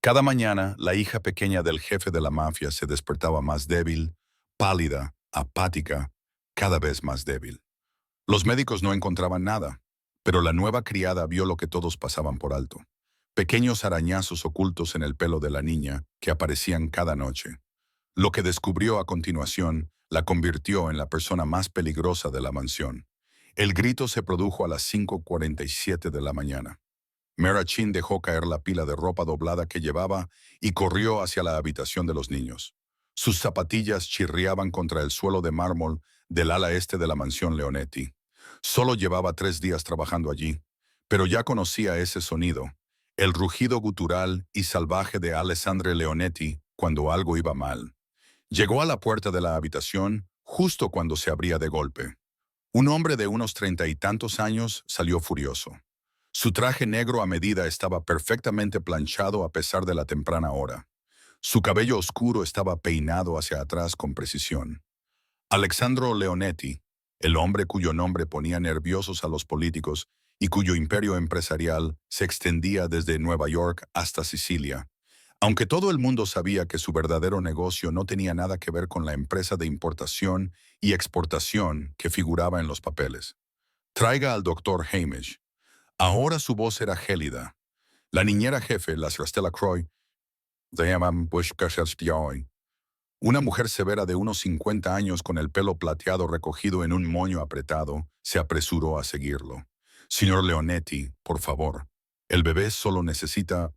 Cada mañana, la hija pequeña del jefe de la mafia se despertaba más débil, pálida, apática, cada vez más débil. Los médicos no encontraban nada, pero la nueva criada vio lo que todos pasaban por alto. Pequeños arañazos ocultos en el pelo de la niña que aparecían cada noche. Lo que descubrió a continuación la convirtió en la persona más peligrosa de la mansión. El grito se produjo a las 5:47 de la mañana. Mera Chin dejó caer la pila de ropa doblada que llevaba y corrió hacia la habitación de los niños. Sus zapatillas chirriaban contra el suelo de mármol del ala este de la mansión Leonetti. Solo llevaba 3 días trabajando allí, pero ya conocía ese sonido, el rugido gutural y salvaje de Alessandre Leonetti cuando algo iba mal. Llegó a la puerta de la habitación justo cuando se abría de golpe. Un hombre de unos 30 y tantos años salió furioso. Su traje negro a medida estaba perfectamente planchado a pesar de la temprana hora. Su cabello oscuro estaba peinado hacia atrás con precisión. Alexandro Leonetti, el hombre cuyo nombre ponía nerviosos a los políticos y cuyo imperio empresarial se extendía desde Nueva York hasta Sicilia. Aunque todo el mundo sabía que su verdadero negocio no tenía nada que ver con la empresa de importación y exportación que figuraba en los papeles. Traiga al doctor Hamish. Ahora su voz era gélida. La niñera jefe, la señora Stella Croy, se llaman Bushkashashtioi, una mujer severa de unos 50 años con el pelo plateado recogido en un moño apretado, se apresuró a seguirlo. Señor Leonetti, por favor, el bebé solo necesita...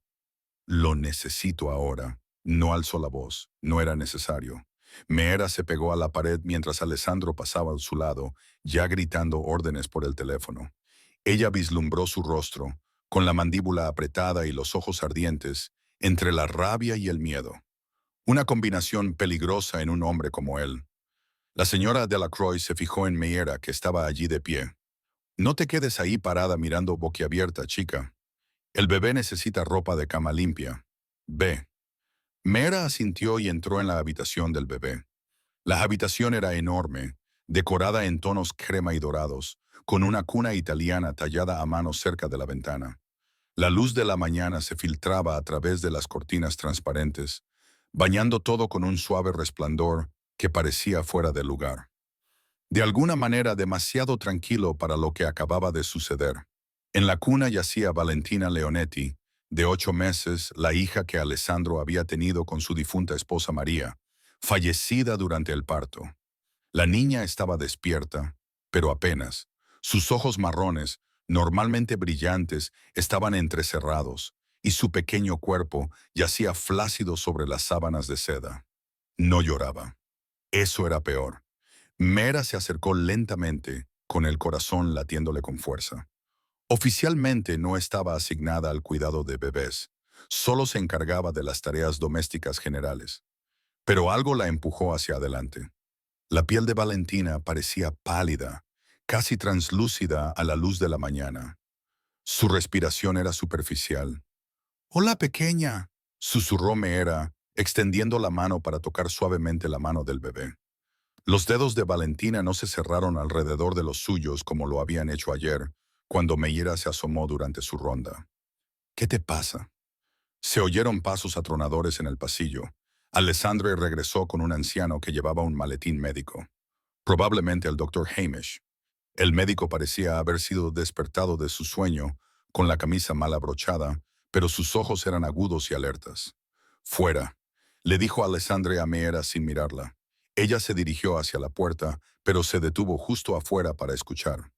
Lo necesito ahora. No alzó la voz, no era necesario. Meera se pegó a la pared mientras Alessandro pasaba a su lado, ya gritando órdenes por el teléfono. Ella vislumbró su rostro, con la mandíbula apretada y los ojos ardientes, entre la rabia y el miedo. Una combinación peligrosa en un hombre como él. La señora Delacroix se fijó en Meera, que estaba allí de pie. No te quedes ahí parada mirando boquiabierta, chica. El bebé necesita ropa de cama limpia. Ve. Meera asintió y entró en la habitación del bebé. La habitación era enorme, decorada en tonos crema y dorados, con una cuna italiana tallada a mano cerca de la ventana. La luz de la mañana se filtraba a través de las cortinas transparentes, bañando todo con un suave resplandor que parecía fuera de lugar. De alguna manera demasiado tranquilo para lo que acababa de suceder. En la cuna yacía Valentina Leonetti, de 8 meses, la hija que Alessandro había tenido con su difunta esposa María, fallecida durante el parto. La niña estaba despierta, pero apenas. Sus ojos marrones, normalmente brillantes, estaban entrecerrados, y su pequeño cuerpo yacía flácido sobre las sábanas de seda. No lloraba. Eso era peor. Mera se acercó lentamente, con el corazón latiéndole con fuerza. Oficialmente no estaba asignada al cuidado de bebés, solo se encargaba de las tareas domésticas generales. Pero algo la empujó hacia adelante. La piel de Valentina parecía pálida, casi translúcida a la luz de la mañana. Su respiración era superficial. «Hola, pequeña», susurró Meera, extendiendo la mano para tocar suavemente la mano del bebé. Los dedos de Valentina no se cerraron alrededor de los suyos como lo habían hecho ayer, cuando Meera se asomó durante su ronda. «¿Qué te pasa?» Se oyeron pasos atronadores en el pasillo. Alessandre regresó con un anciano que llevaba un maletín médico. Probablemente el doctor Hamish. El médico parecía haber sido despertado de su sueño, con la camisa mal abrochada, pero sus ojos eran agudos y alertas. «Fuera», le dijo Alessandre a Meera sin mirarla. Ella se dirigió hacia la puerta, pero se detuvo justo afuera para escuchar.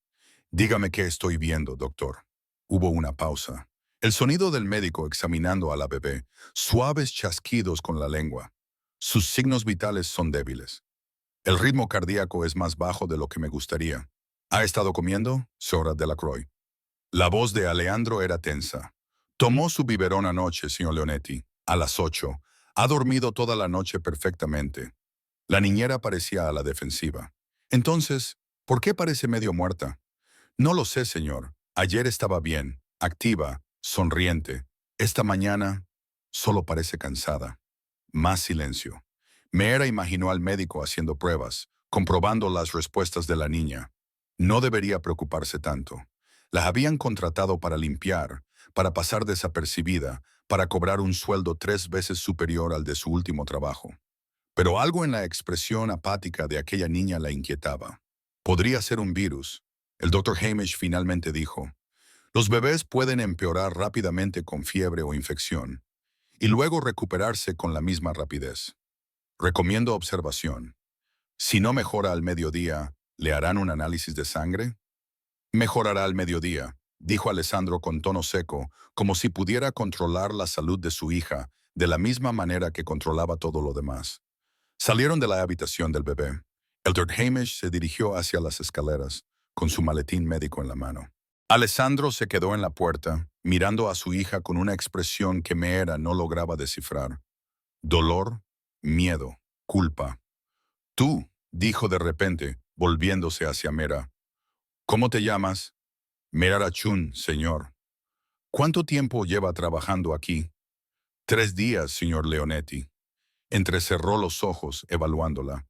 «Dígame qué estoy viendo, doctor». Hubo una pausa. El sonido del médico examinando a la bebé, suaves chasquidos con la lengua. «Sus signos vitales son débiles. El ritmo cardíaco es más bajo de lo que me gustaría. ¿Ha estado comiendo, señora Delacroix?» La voz de Alejandro era tensa. «Tomó su biberón anoche, señor Leonetti, a las 8. Ha dormido toda la noche perfectamente». La niñera parecía a la defensiva. «Entonces, ¿por qué parece medio muerta?» «No lo sé, señor. Ayer estaba bien, activa, sonriente. Esta mañana solo parece cansada». Más silencio. Meera imaginó al médico haciendo pruebas, comprobando las respuestas de la niña. No debería preocuparse tanto. La habían contratado para limpiar, para pasar desapercibida, para cobrar un sueldo 3 veces superior al de su último trabajo. Pero algo en la expresión apática de aquella niña la inquietaba. Podría ser un virus. El Dr. Hamish finalmente dijo: los bebés pueden empeorar rápidamente con fiebre o infección, y luego recuperarse con la misma rapidez. Recomiendo observación. Si no mejora al mediodía, ¿le harán un análisis de sangre? Mejorará al mediodía, dijo Alessandro con tono seco, como si pudiera controlar la salud de su hija de la misma manera que controlaba todo lo demás. Salieron de la habitación del bebé. El Dr. Hamish se dirigió hacia las escaleras, con su maletín médico en la mano. Alessandro se quedó en la puerta, mirando a su hija con una expresión que Meera no lograba descifrar. Dolor, miedo, culpa. Tú, dijo de repente, volviéndose hacia Meera. ¿Cómo te llamas? Meera Rachun, señor. ¿Cuánto tiempo lleva trabajando aquí? 3 días, señor Leonetti. Entrecerró los ojos, evaluándola.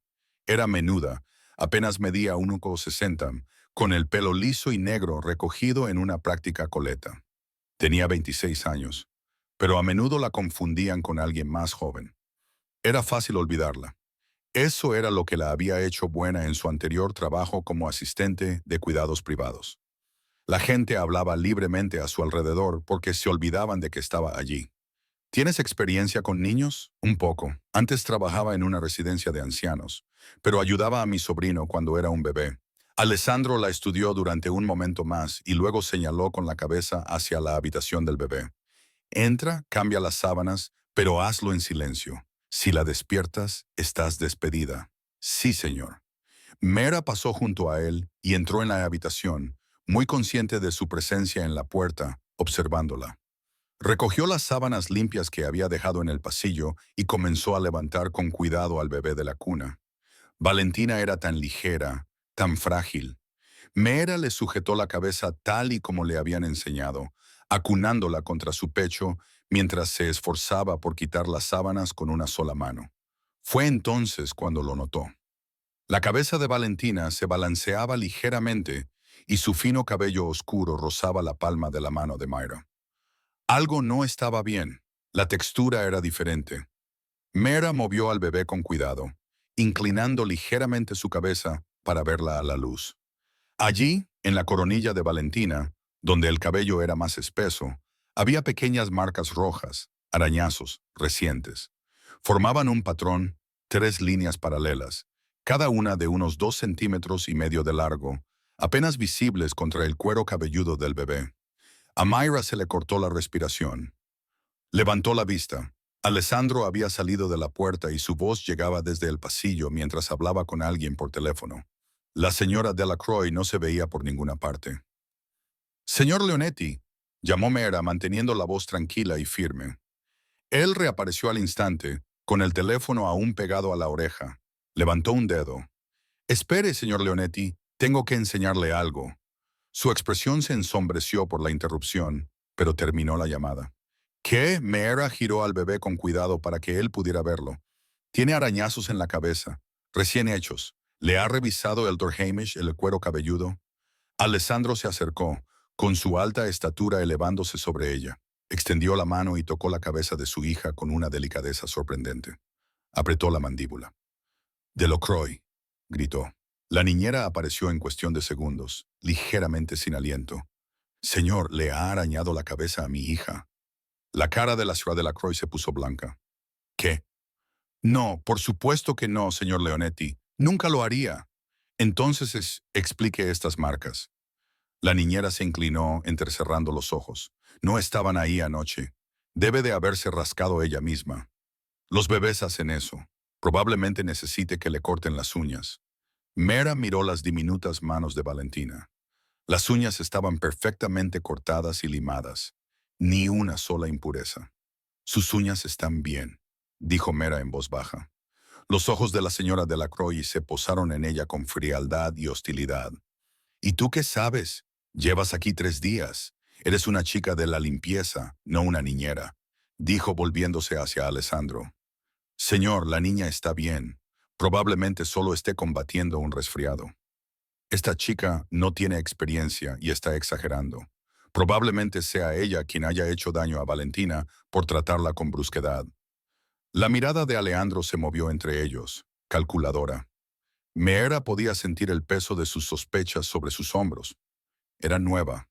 Era menuda, apenas medía 1,60, con el pelo liso y negro recogido en una práctica coleta. Tenía 26 años, pero a menudo la confundían con alguien más joven. Era fácil olvidarla. Eso era lo que la había hecho buena en su anterior trabajo como asistente de cuidados privados. La gente hablaba libremente a su alrededor porque se olvidaban de que estaba allí. ¿Tienes experiencia con niños? Un poco. Antes trabajaba en una residencia de ancianos, pero ayudaba a mi sobrino cuando era un bebé. Alessandro la estudió durante un momento más y luego señaló con la cabeza hacia la habitación del bebé. Entra, cambia las sábanas, pero hazlo en silencio. Si la despiertas, estás despedida. Sí, señor. Meera pasó junto a él y entró en la habitación, muy consciente de su presencia en la puerta, observándola. Recogió las sábanas limpias que había dejado en el pasillo y comenzó a levantar con cuidado al bebé de la cuna. Valentina era tan ligera, tan frágil. Meera le sujetó la cabeza tal y como le habían enseñado, acunándola contra su pecho mientras se esforzaba por quitar las sábanas con una sola mano. Fue entonces cuando lo notó. La cabeza de Valentina se balanceaba ligeramente y su fino cabello oscuro rozaba la palma de la mano de Mayra. Algo no estaba bien. La textura era diferente. Meera movió al bebé con cuidado, inclinando ligeramente su cabeza para verla a la luz. Allí, en la coronilla de Valentina, donde el cabello era más espeso, había pequeñas marcas rojas, arañazos, recientes. Formaban un patrón, 3 líneas paralelas, cada una de unos 2,5 centímetros de largo, apenas visibles contra el cuero cabelludo del bebé. A Mayra se le cortó la respiración. Levantó la vista. Alessandro había salido de la puerta y su voz llegaba desde el pasillo mientras hablaba con alguien por teléfono. La señora Delacroix no se veía por ninguna parte. «Señor Leonetti», llamó Meera manteniendo la voz tranquila y firme. Él reapareció al instante, con el teléfono aún pegado a la oreja. Levantó un dedo. «Espere, señor Leonetti, tengo que enseñarle algo». Su expresión se ensombreció por la interrupción, pero terminó la llamada. ¿Qué? Meera giró al bebé con cuidado para que él pudiera verlo. Tiene arañazos en la cabeza, recién hechos. ¿Le ha revisado el Dr. Hamish el cuero cabelludo? Alessandro se acercó, con su alta estatura elevándose sobre ella. Extendió la mano y tocó la cabeza de su hija con una delicadeza sorprendente. Apretó la mandíbula. «Delacroix», gritó. La niñera apareció en cuestión de segundos, ligeramente sin aliento. «Señor, le ha arañado la cabeza a mi hija». La cara de la señora Delacroix se puso blanca. «¿Qué? No, por supuesto que no, señor Leonetti. Nunca lo haría. Entonces explique estas marcas». La niñera se inclinó, entrecerrando los ojos. «No estaban ahí anoche. Debe de haberse rascado ella misma. Los bebés hacen eso. Probablemente necesite que le corten las uñas». Meera miró las diminutas manos de Valentina. Las uñas estaban perfectamente cortadas y limadas. Ni una sola impureza. «Sus uñas están bien», dijo Meera en voz baja. Los ojos de la señora Delacroix se posaron en ella con frialdad y hostilidad. «¿Y tú qué sabes? Llevas aquí 3 días. Eres una chica de la limpieza, no una niñera», dijo volviéndose hacia Alessandro. «Señor, la niña está bien. Probablemente solo esté combatiendo un resfriado. Esta chica no tiene experiencia y está exagerando. Probablemente sea ella quien haya hecho daño a Valentina por tratarla con brusquedad. La mirada de Alejandro se movió entre ellos, calculadora. Meera podía sentir el peso de sus sospechas sobre sus hombros. Era nueva,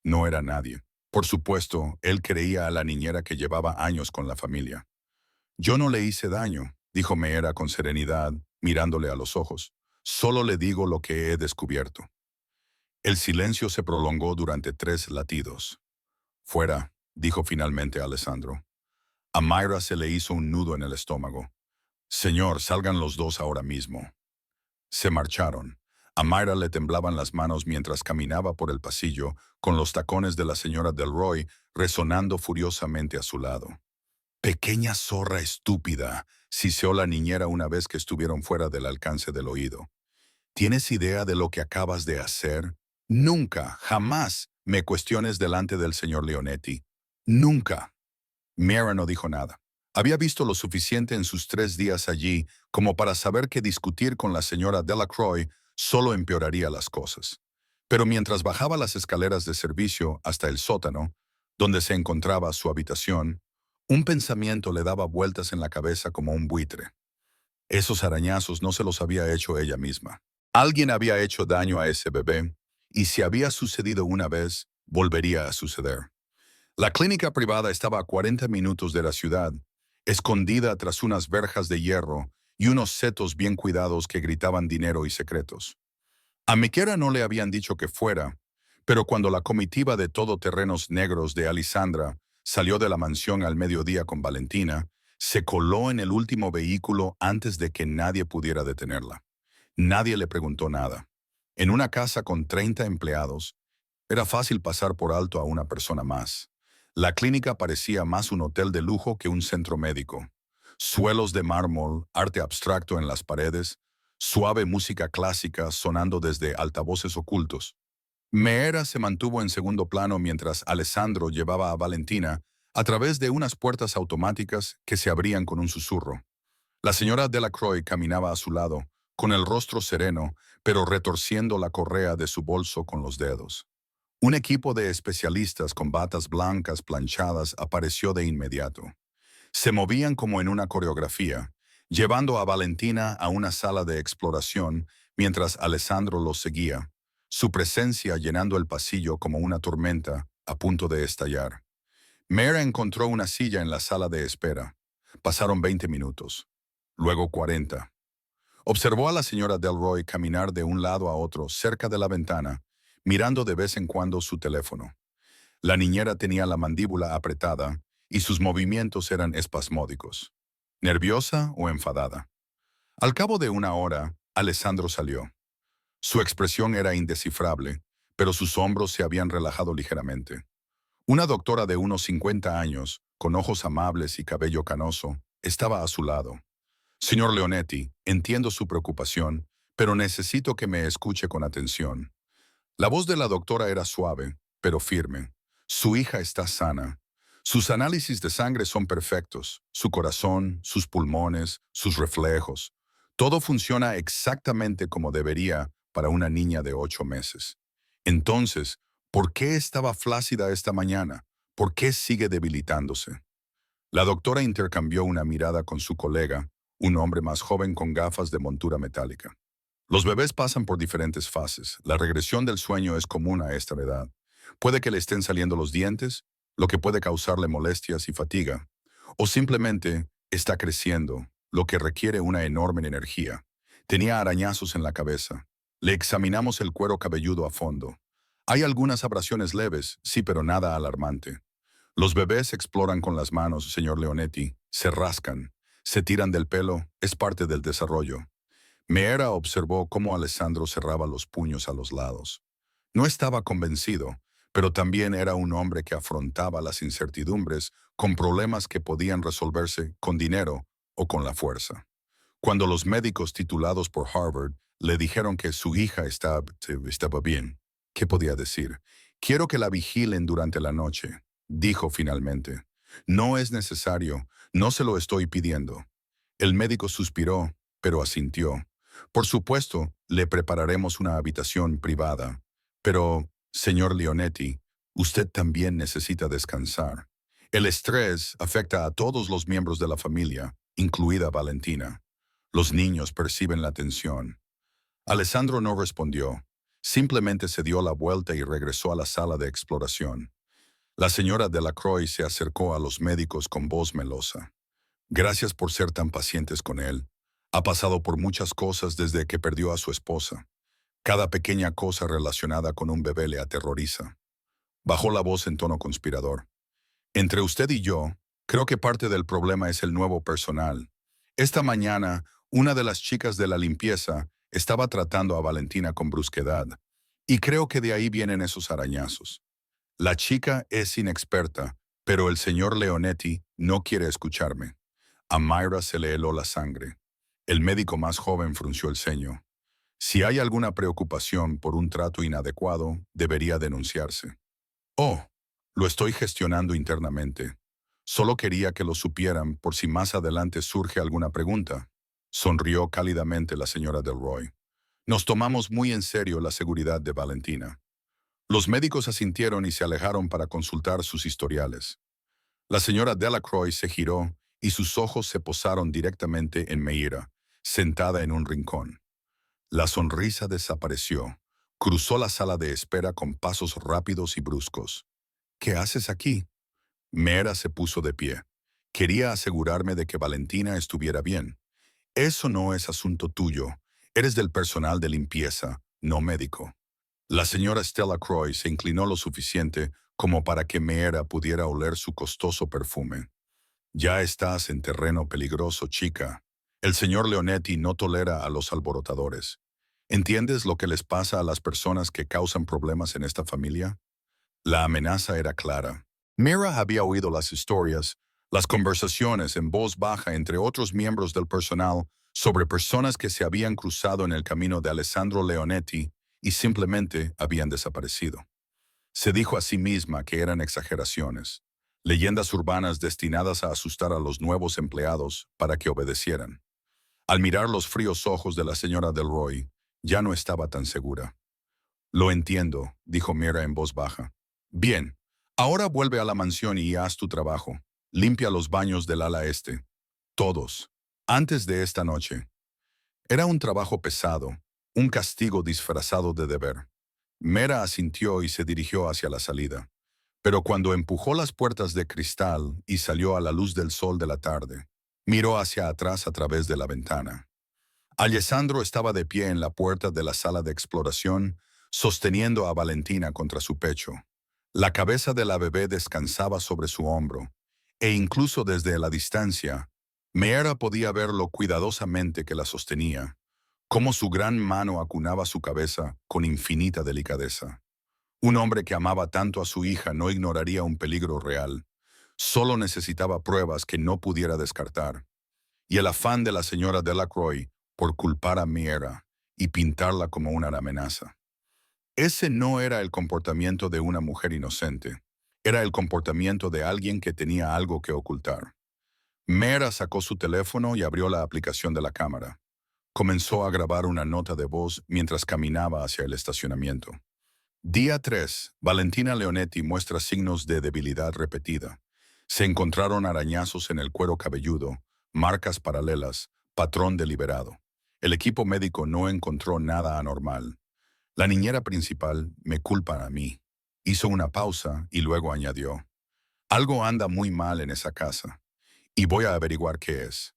no era nadie. Por supuesto, él creía a la niñera que llevaba años con la familia. Yo no le hice daño, dijo Meera con serenidad, mirándole a los ojos. Solo le digo lo que he descubierto. El silencio se prolongó durante 3 latidos. Fuera, dijo finalmente Alessandro. A Mayra se le hizo un nudo en el estómago. Señor, salgan los dos ahora mismo. Se marcharon. A Mayra le temblaban las manos mientras caminaba por el pasillo, con los tacones de la señora Delroy resonando furiosamente a su lado. Pequeña zorra estúpida, siseó la niñera una vez que estuvieron fuera del alcance del oído. ¿Tienes idea de lo que acabas de hacer? Nunca, jamás me cuestiones delante del señor Leonetti. Nunca. Mira no dijo nada. Había visto lo suficiente en sus 3 días allí como para saber que discutir con la señora Delacroix solo empeoraría las cosas. Pero mientras bajaba las escaleras de servicio hasta el sótano, donde se encontraba su habitación, un pensamiento le daba vueltas en la cabeza como un buitre. Esos arañazos no se los había hecho ella misma. Alguien había hecho daño a ese bebé, y si había sucedido una vez, volvería a suceder. La clínica privada estaba a 40 minutos de la ciudad, escondida tras unas verjas de hierro y unos setos bien cuidados que gritaban dinero y secretos. A Miquera no le habían dicho que fuera, pero cuando la comitiva de todoterrenos negros de Alisandra salió de la mansión al mediodía con Valentina, se coló en el último vehículo antes de que nadie pudiera detenerla. Nadie le preguntó nada. En una casa con 30 empleados, era fácil pasar por alto a una persona más. La clínica parecía más un hotel de lujo que un centro médico. Suelos de mármol, arte abstracto en las paredes, suave música clásica sonando desde altavoces ocultos. Meera se mantuvo en segundo plano mientras Alessandro llevaba a Valentina a través de unas puertas automáticas que se abrían con un susurro. La señora Delacroix caminaba a su lado, con el rostro sereno, pero retorciendo la correa de su bolso con los dedos. Un equipo de especialistas con batas blancas planchadas apareció de inmediato. Se movían como en una coreografía, llevando a Valentina a una sala de exploración mientras Alessandro los seguía, su presencia llenando el pasillo como una tormenta a punto de estallar. Mera encontró una silla en la sala de espera. Pasaron 20 minutos, luego 40. Observó a la señora Delroy caminar de un lado a otro cerca de la ventana, mirando de vez en cuando su teléfono. La niñera tenía la mandíbula apretada y sus movimientos eran espasmódicos. ¿Nerviosa o enfadada? Al cabo de una hora, Alessandro salió. Su expresión era indescifrable, pero sus hombros se habían relajado ligeramente. Una doctora de unos 50 años, con ojos amables y cabello canoso, estaba a su lado. Señor Leonetti, entiendo su preocupación, pero necesito que me escuche con atención. La voz de la doctora era suave, pero firme. Su hija está sana. Sus análisis de sangre son perfectos. Su corazón, sus pulmones, sus reflejos. Todo funciona exactamente como debería para una niña de 8 meses. Entonces, ¿por qué estaba flácida esta mañana? ¿Por qué sigue debilitándose? La doctora intercambió una mirada con su colega, un hombre más joven con gafas de montura metálica. Los bebés pasan por diferentes fases. La regresión del sueño es común a esta edad. Puede que le estén saliendo los dientes, lo que puede causarle molestias y fatiga. O simplemente está creciendo, lo que requiere una enorme energía. Tenía arañazos en la cabeza. Le examinamos el cuero cabelludo a fondo. Hay algunas abrasiones leves, sí, pero nada alarmante. Los bebés exploran con las manos, señor Leonetti. Se rascan, se tiran del pelo, es parte del desarrollo. Meera observó cómo Alessandro cerraba los puños a los lados. No estaba convencido, pero también era un hombre que afrontaba las incertidumbres con problemas que podían resolverse con dinero o con la fuerza. Cuando los médicos titulados por Harvard le dijeron que su hija estaba bien, ¿qué podía decir? Quiero que la vigilen durante la noche, dijo finalmente. No es necesario, no se lo estoy pidiendo. El médico suspiró, pero asintió. Por supuesto, le prepararemos una habitación privada. Pero, señor Leonetti, Usted también necesita descansar. El estrés afecta a todos los miembros de la familia, incluida Valentina. Los niños perciben la tensión. Alessandro no respondió. Simplemente se dio la vuelta y regresó a la sala de exploración. La señora Delacroix se acercó a los médicos con voz melosa. Gracias por ser tan pacientes con él. Ha pasado por muchas cosas desde que perdió a su esposa. Cada pequeña cosa relacionada con un bebé le aterroriza. Bajó la voz en tono conspirador. Entre usted y yo, creo que parte del problema es el nuevo personal. Esta mañana, una de las chicas de la limpieza estaba tratando a Valentina con brusquedad, y creo que de ahí vienen esos arañazos. La chica es inexperta, pero el señor Leonetti no quiere escucharme. A Mayra se le heló la sangre. El médico más joven frunció el ceño. Si hay alguna preocupación por un trato inadecuado, debería denunciarse. Oh, lo estoy gestionando internamente. Solo quería que lo supieran por si más adelante surge alguna pregunta. Sonrió cálidamente la señora Delroy. Nos tomamos muy en serio la seguridad de Valentina. Los médicos asintieron y se alejaron para consultar sus historiales. La señora Delacroix se giró y sus ojos se posaron directamente en Meira, sentada en un rincón. La sonrisa desapareció. Cruzó la sala de espera con pasos rápidos y bruscos. ¿Qué haces aquí? Meira se puso de pie. Quería asegurarme de que Valentina estuviera bien. Eso no es asunto tuyo. Eres del personal de limpieza, no médico. La señora Stella Croix se inclinó lo suficiente como para que Meira pudiera oler su costoso perfume. Ya estás en terreno peligroso, chica. El señor Leonetti no tolera a los alborotadores. ¿Entiendes lo que les pasa a las personas que causan problemas en esta familia? La amenaza era clara. Mira había oído las historias, las conversaciones en voz baja entre otros miembros del personal sobre personas que se habían cruzado en el camino de Alessandro Leonetti y simplemente habían desaparecido. Se dijo a sí misma que eran exageraciones, leyendas urbanas destinadas a asustar a los nuevos empleados para que obedecieran. Al mirar los fríos ojos de la señora Delroy, ya no estaba tan segura. Lo entiendo, dijo Mira en voz baja. Bien, ahora vuelve a la mansión y haz tu trabajo. Limpia los baños del ala este. Todos. Antes de esta noche. Era un trabajo pesado, un castigo disfrazado de deber. Mera asintió y se dirigió hacia la salida. Pero cuando empujó las puertas de cristal y salió a la luz del sol de la tarde, miró hacia atrás a través de la ventana. Alessandro estaba de pie en la puerta de la sala de exploración, sosteniendo a Valentina contra su pecho. La cabeza de la bebé descansaba sobre su hombro, e incluso desde la distancia, Meera podía ver lo cuidadosamente que la sostenía, cómo su gran mano acunaba su cabeza con infinita delicadeza. Un hombre que amaba tanto a su hija no ignoraría un peligro real. Solo necesitaba pruebas que no pudiera descartar. Y el afán de la señora Delacroix por culpar a Meera y pintarla como una amenaza. Ese no era el comportamiento de una mujer inocente. Era el comportamiento de alguien que tenía algo que ocultar. Meera sacó su teléfono y abrió la aplicación de la cámara. Comenzó a grabar una nota de voz mientras caminaba hacia el estacionamiento. Día 3. Valentina Leonetti muestra signos de debilidad repetida. Se encontraron arañazos en el cuero cabelludo, marcas paralelas, patrón deliberado. El equipo médico no encontró nada anormal. La niñera principal me culpa a mí. Hizo una pausa y luego añadió: algo anda muy mal en esa casa, y voy a averiguar qué es.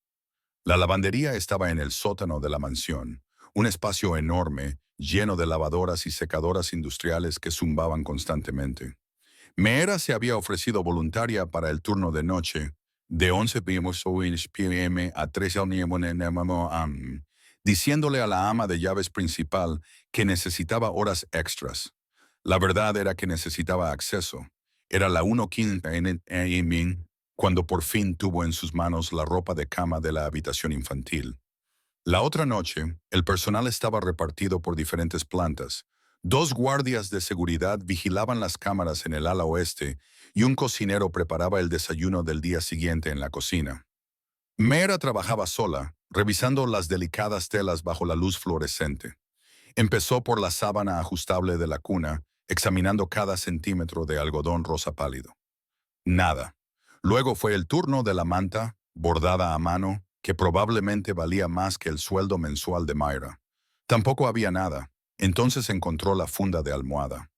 La lavandería estaba en el sótano de la mansión, un espacio enorme, lleno de lavadoras y secadoras industriales que zumbaban constantemente. Meera se había ofrecido voluntaria para el turno de noche, de 11 p.m. a 3 am, diciéndole a la ama de llaves principal que necesitaba horas extras. La verdad era que necesitaba acceso. Era la 1:15 am cuando por fin tuvo en sus manos la ropa de cama de la habitación infantil. La otra noche, el personal estaba repartido por diferentes plantas. 2 guardias de seguridad vigilaban las cámaras en el ala oeste y un cocinero preparaba el desayuno del día siguiente en la cocina. Meera trabajaba sola, revisando las delicadas telas bajo la luz fluorescente. Empezó por la sábana ajustable de la cuna examinando cada centímetro de algodón rosa pálido. Nada. Luego fue el turno de la manta, bordada a mano, que probablemente valía más que el sueldo mensual de Myra. Tampoco había nada. Entonces encontró la funda de almohada.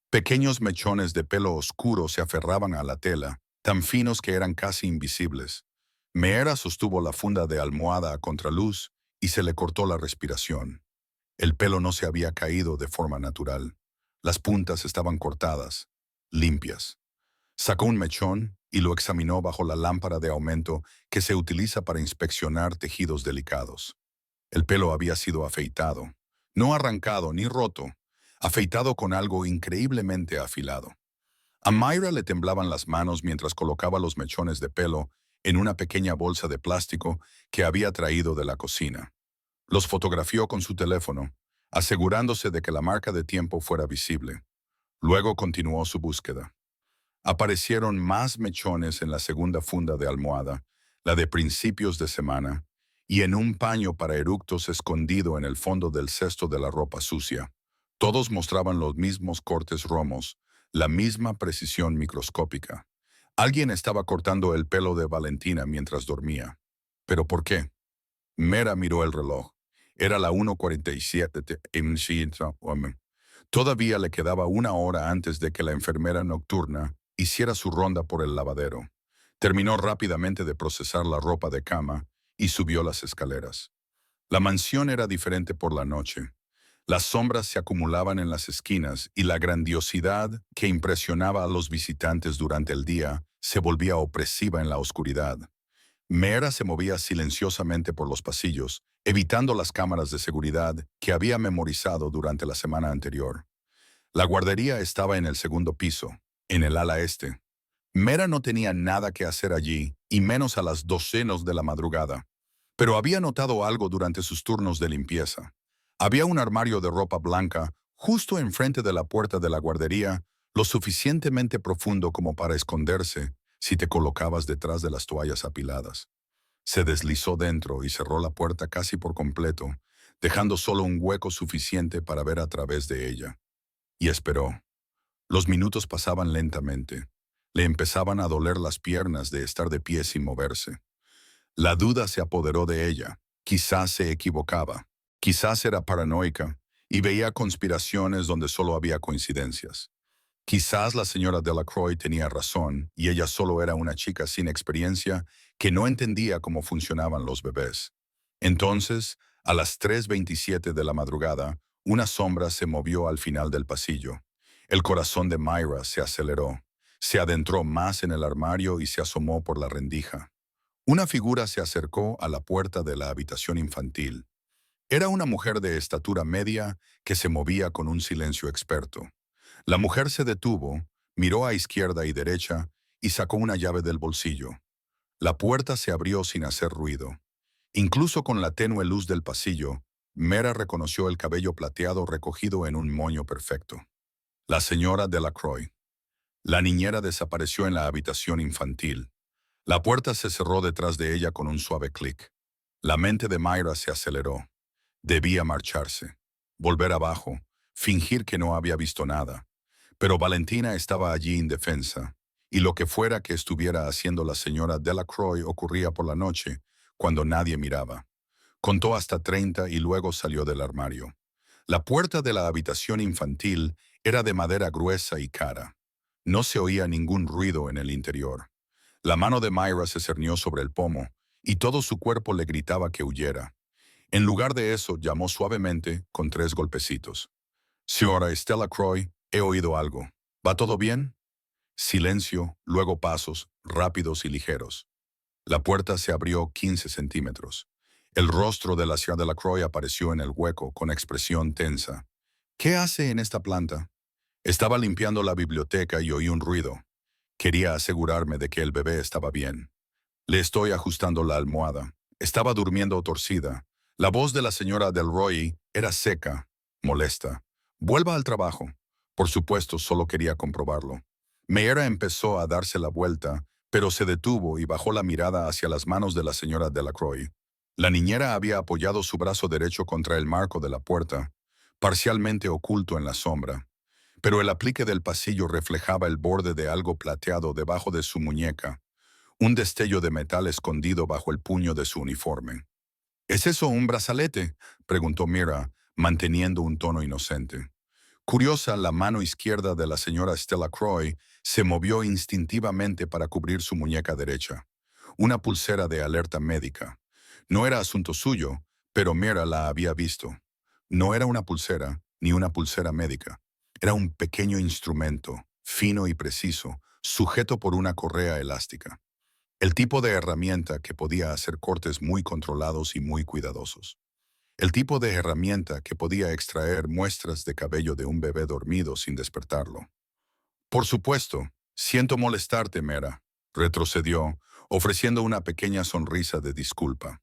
Pequeños mechones de pelo oscuro se aferraban a la tela, tan finos que eran casi invisibles. Meera sostuvo la funda de almohada a contraluz y se le cortó la respiración. El pelo no se había caído de forma natural. Las puntas estaban cortadas, limpias. Sacó un mechón y lo examinó bajo la lámpara de aumento que se utiliza para inspeccionar tejidos delicados. El pelo había sido afeitado, no arrancado ni roto, afeitado con algo increíblemente afilado. A Myra le temblaban las manos mientras colocaba los mechones de pelo en una pequeña bolsa de plástico que había traído de la cocina. Los fotografió con su teléfono, asegurándose de que la marca de tiempo fuera visible. Luego continuó su búsqueda. Aparecieron más mechones en la segunda funda de almohada, la de principios de semana, y en un paño para eructos escondido en el fondo del cesto de la ropa sucia. Todos mostraban los mismos cortes romos, la misma precisión microscópica. Alguien estaba cortando el pelo de Valentina mientras dormía. ¿Pero por qué? Mera miró el reloj. Era la 1:47 m. Todavía le quedaba una hora antes de que la enfermera nocturna hiciera su ronda por el lavadero. Terminó rápidamente de procesar la ropa de cama y subió las escaleras. La mansión era diferente por la noche. Las sombras se acumulaban en las esquinas y la grandiosidad que impresionaba a los visitantes durante el día se volvía opresiva en la oscuridad. Meera se movía silenciosamente por los pasillos, evitando las cámaras de seguridad que había memorizado durante la semana anterior. La guardería estaba en el segundo piso, en el ala este. Meera no tenía nada que hacer allí, y menos a las 12 de la madrugada. Pero había notado algo durante sus turnos de limpieza. Había un armario de ropa blanca justo enfrente de la puerta de la guardería, lo suficientemente profundo como para esconderse si te colocabas detrás de las toallas apiladas. Se deslizó dentro y cerró la puerta casi por completo, dejando solo un hueco suficiente para ver a través de ella. Y esperó. Los minutos pasaban lentamente. Le empezaban a doler las piernas de estar de pie sin moverse. La duda se apoderó de ella. Quizás se equivocaba. Quizás era paranoica y veía conspiraciones donde solo había coincidencias. Quizás la señora Delacroix tenía razón y ella solo era una chica sin experiencia que no entendía cómo funcionaban los bebés. Entonces, a las 3:27 de la madrugada, una sombra se movió al final del pasillo. El corazón de Myra se aceleró. Se adentró más en el armario y se asomó por la rendija. Una figura se acercó a la puerta de la habitación infantil. Era una mujer de estatura media que se movía con un silencio experto. La mujer se detuvo, miró a izquierda y derecha y sacó una llave del bolsillo. La puerta se abrió sin hacer ruido. Incluso con la tenue luz del pasillo, Mera reconoció el cabello plateado recogido en un moño perfecto. La señora Delacroix. La niñera desapareció en la habitación infantil. La puerta se cerró detrás de ella con un suave clic. La mente de Myra se aceleró. Debía marcharse, volver abajo, fingir que no había visto nada. Pero Valentina estaba allí indefensa, y lo que fuera que estuviera haciendo la señora Delacroix ocurría por la noche, cuando nadie miraba. Contó hasta 30 y luego salió del armario. La puerta de la habitación infantil era de madera gruesa y cara. No se oía ningún ruido en el interior. La mano de Myra se cernió sobre el pomo, y todo su cuerpo le gritaba que huyera. En lugar de eso, llamó suavemente, con 3 golpecitos. «Señora Stella Croy, he oído algo. ¿Va todo bien?» Silencio, luego pasos, rápidos y ligeros. La puerta se abrió 15 centímetros. El rostro de la señora Delacroix apareció en el hueco, con expresión tensa. «¿Qué hace en esta planta?» Estaba limpiando la biblioteca y oí un ruido. Quería asegurarme de que el bebé estaba bien. Le estoy ajustando la almohada. Estaba durmiendo torcida. La voz de la señora Delroy era seca, molesta. «Vuelva al trabajo». Por supuesto, solo quería comprobarlo. Meera empezó a darse la vuelta, pero se detuvo y bajó la mirada hacia las manos de la señora Delacroix. La niñera había apoyado su brazo derecho contra el marco de la puerta, parcialmente oculto en la sombra. pero el aplique del pasillo reflejaba el borde de algo plateado debajo de su muñeca, un destello de metal escondido bajo el puño de su uniforme. ¿Es eso un brazalete?, preguntó Mira, manteniendo un tono inocente. Curiosa, la mano izquierda de la señora Stella Croy se movió instintivamente para cubrir su muñeca derecha. Una pulsera de alerta médica. No era asunto suyo, pero Mira la había visto. No era una pulsera, ni una pulsera médica. Era un pequeño instrumento, fino y preciso, sujeto por una correa elástica. El tipo de herramienta que podía hacer cortes muy controlados y muy cuidadosos. El tipo de herramienta que podía extraer muestras de cabello de un bebé dormido sin despertarlo. Por supuesto, siento molestarte, Mera, retrocedió, ofreciendo una pequeña sonrisa de disculpa.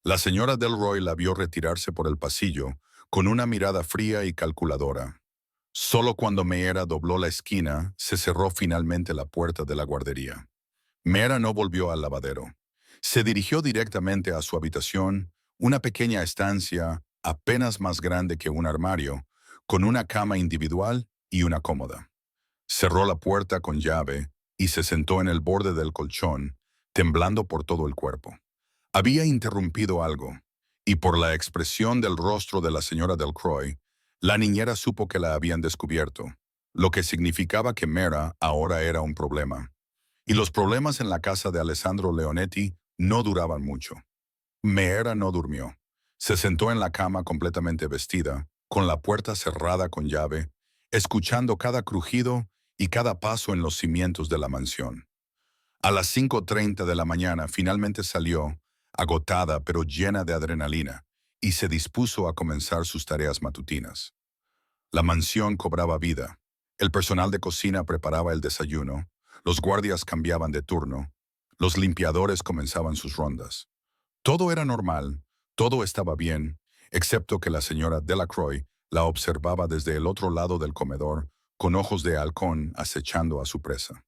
La señora Delroy la vio retirarse por el pasillo, con una mirada fría y calculadora. Solo cuando Mera dobló la esquina, se cerró finalmente la puerta de la guardería. Mera no volvió al lavadero. Se dirigió directamente a su habitación, una pequeña estancia apenas más grande que un armario, con una cama individual y una cómoda. Cerró la puerta con llave y se sentó en el borde del colchón, temblando por todo el cuerpo. Había interrumpido algo, y por la expresión del rostro de la señora Delcroix, la niñera supo que la habían descubierto, lo que significaba que Mera ahora era un problema. Y los problemas en la casa de Alessandro Leonetti no duraban mucho. Mera no durmió. Se sentó en la cama completamente vestida, con la puerta cerrada con llave, escuchando cada crujido y cada paso en los cimientos de la mansión. A las 5:30 de la mañana finalmente salió, agotada pero llena de adrenalina, y se dispuso a comenzar sus tareas matutinas. La mansión cobraba vida. El personal de cocina preparaba el desayuno, los guardias cambiaban de turno, los limpiadores comenzaban sus rondas. Todo era normal, todo estaba bien, excepto que la señora Delacroix la observaba desde el otro lado del comedor, con ojos de halcón acechando a su presa.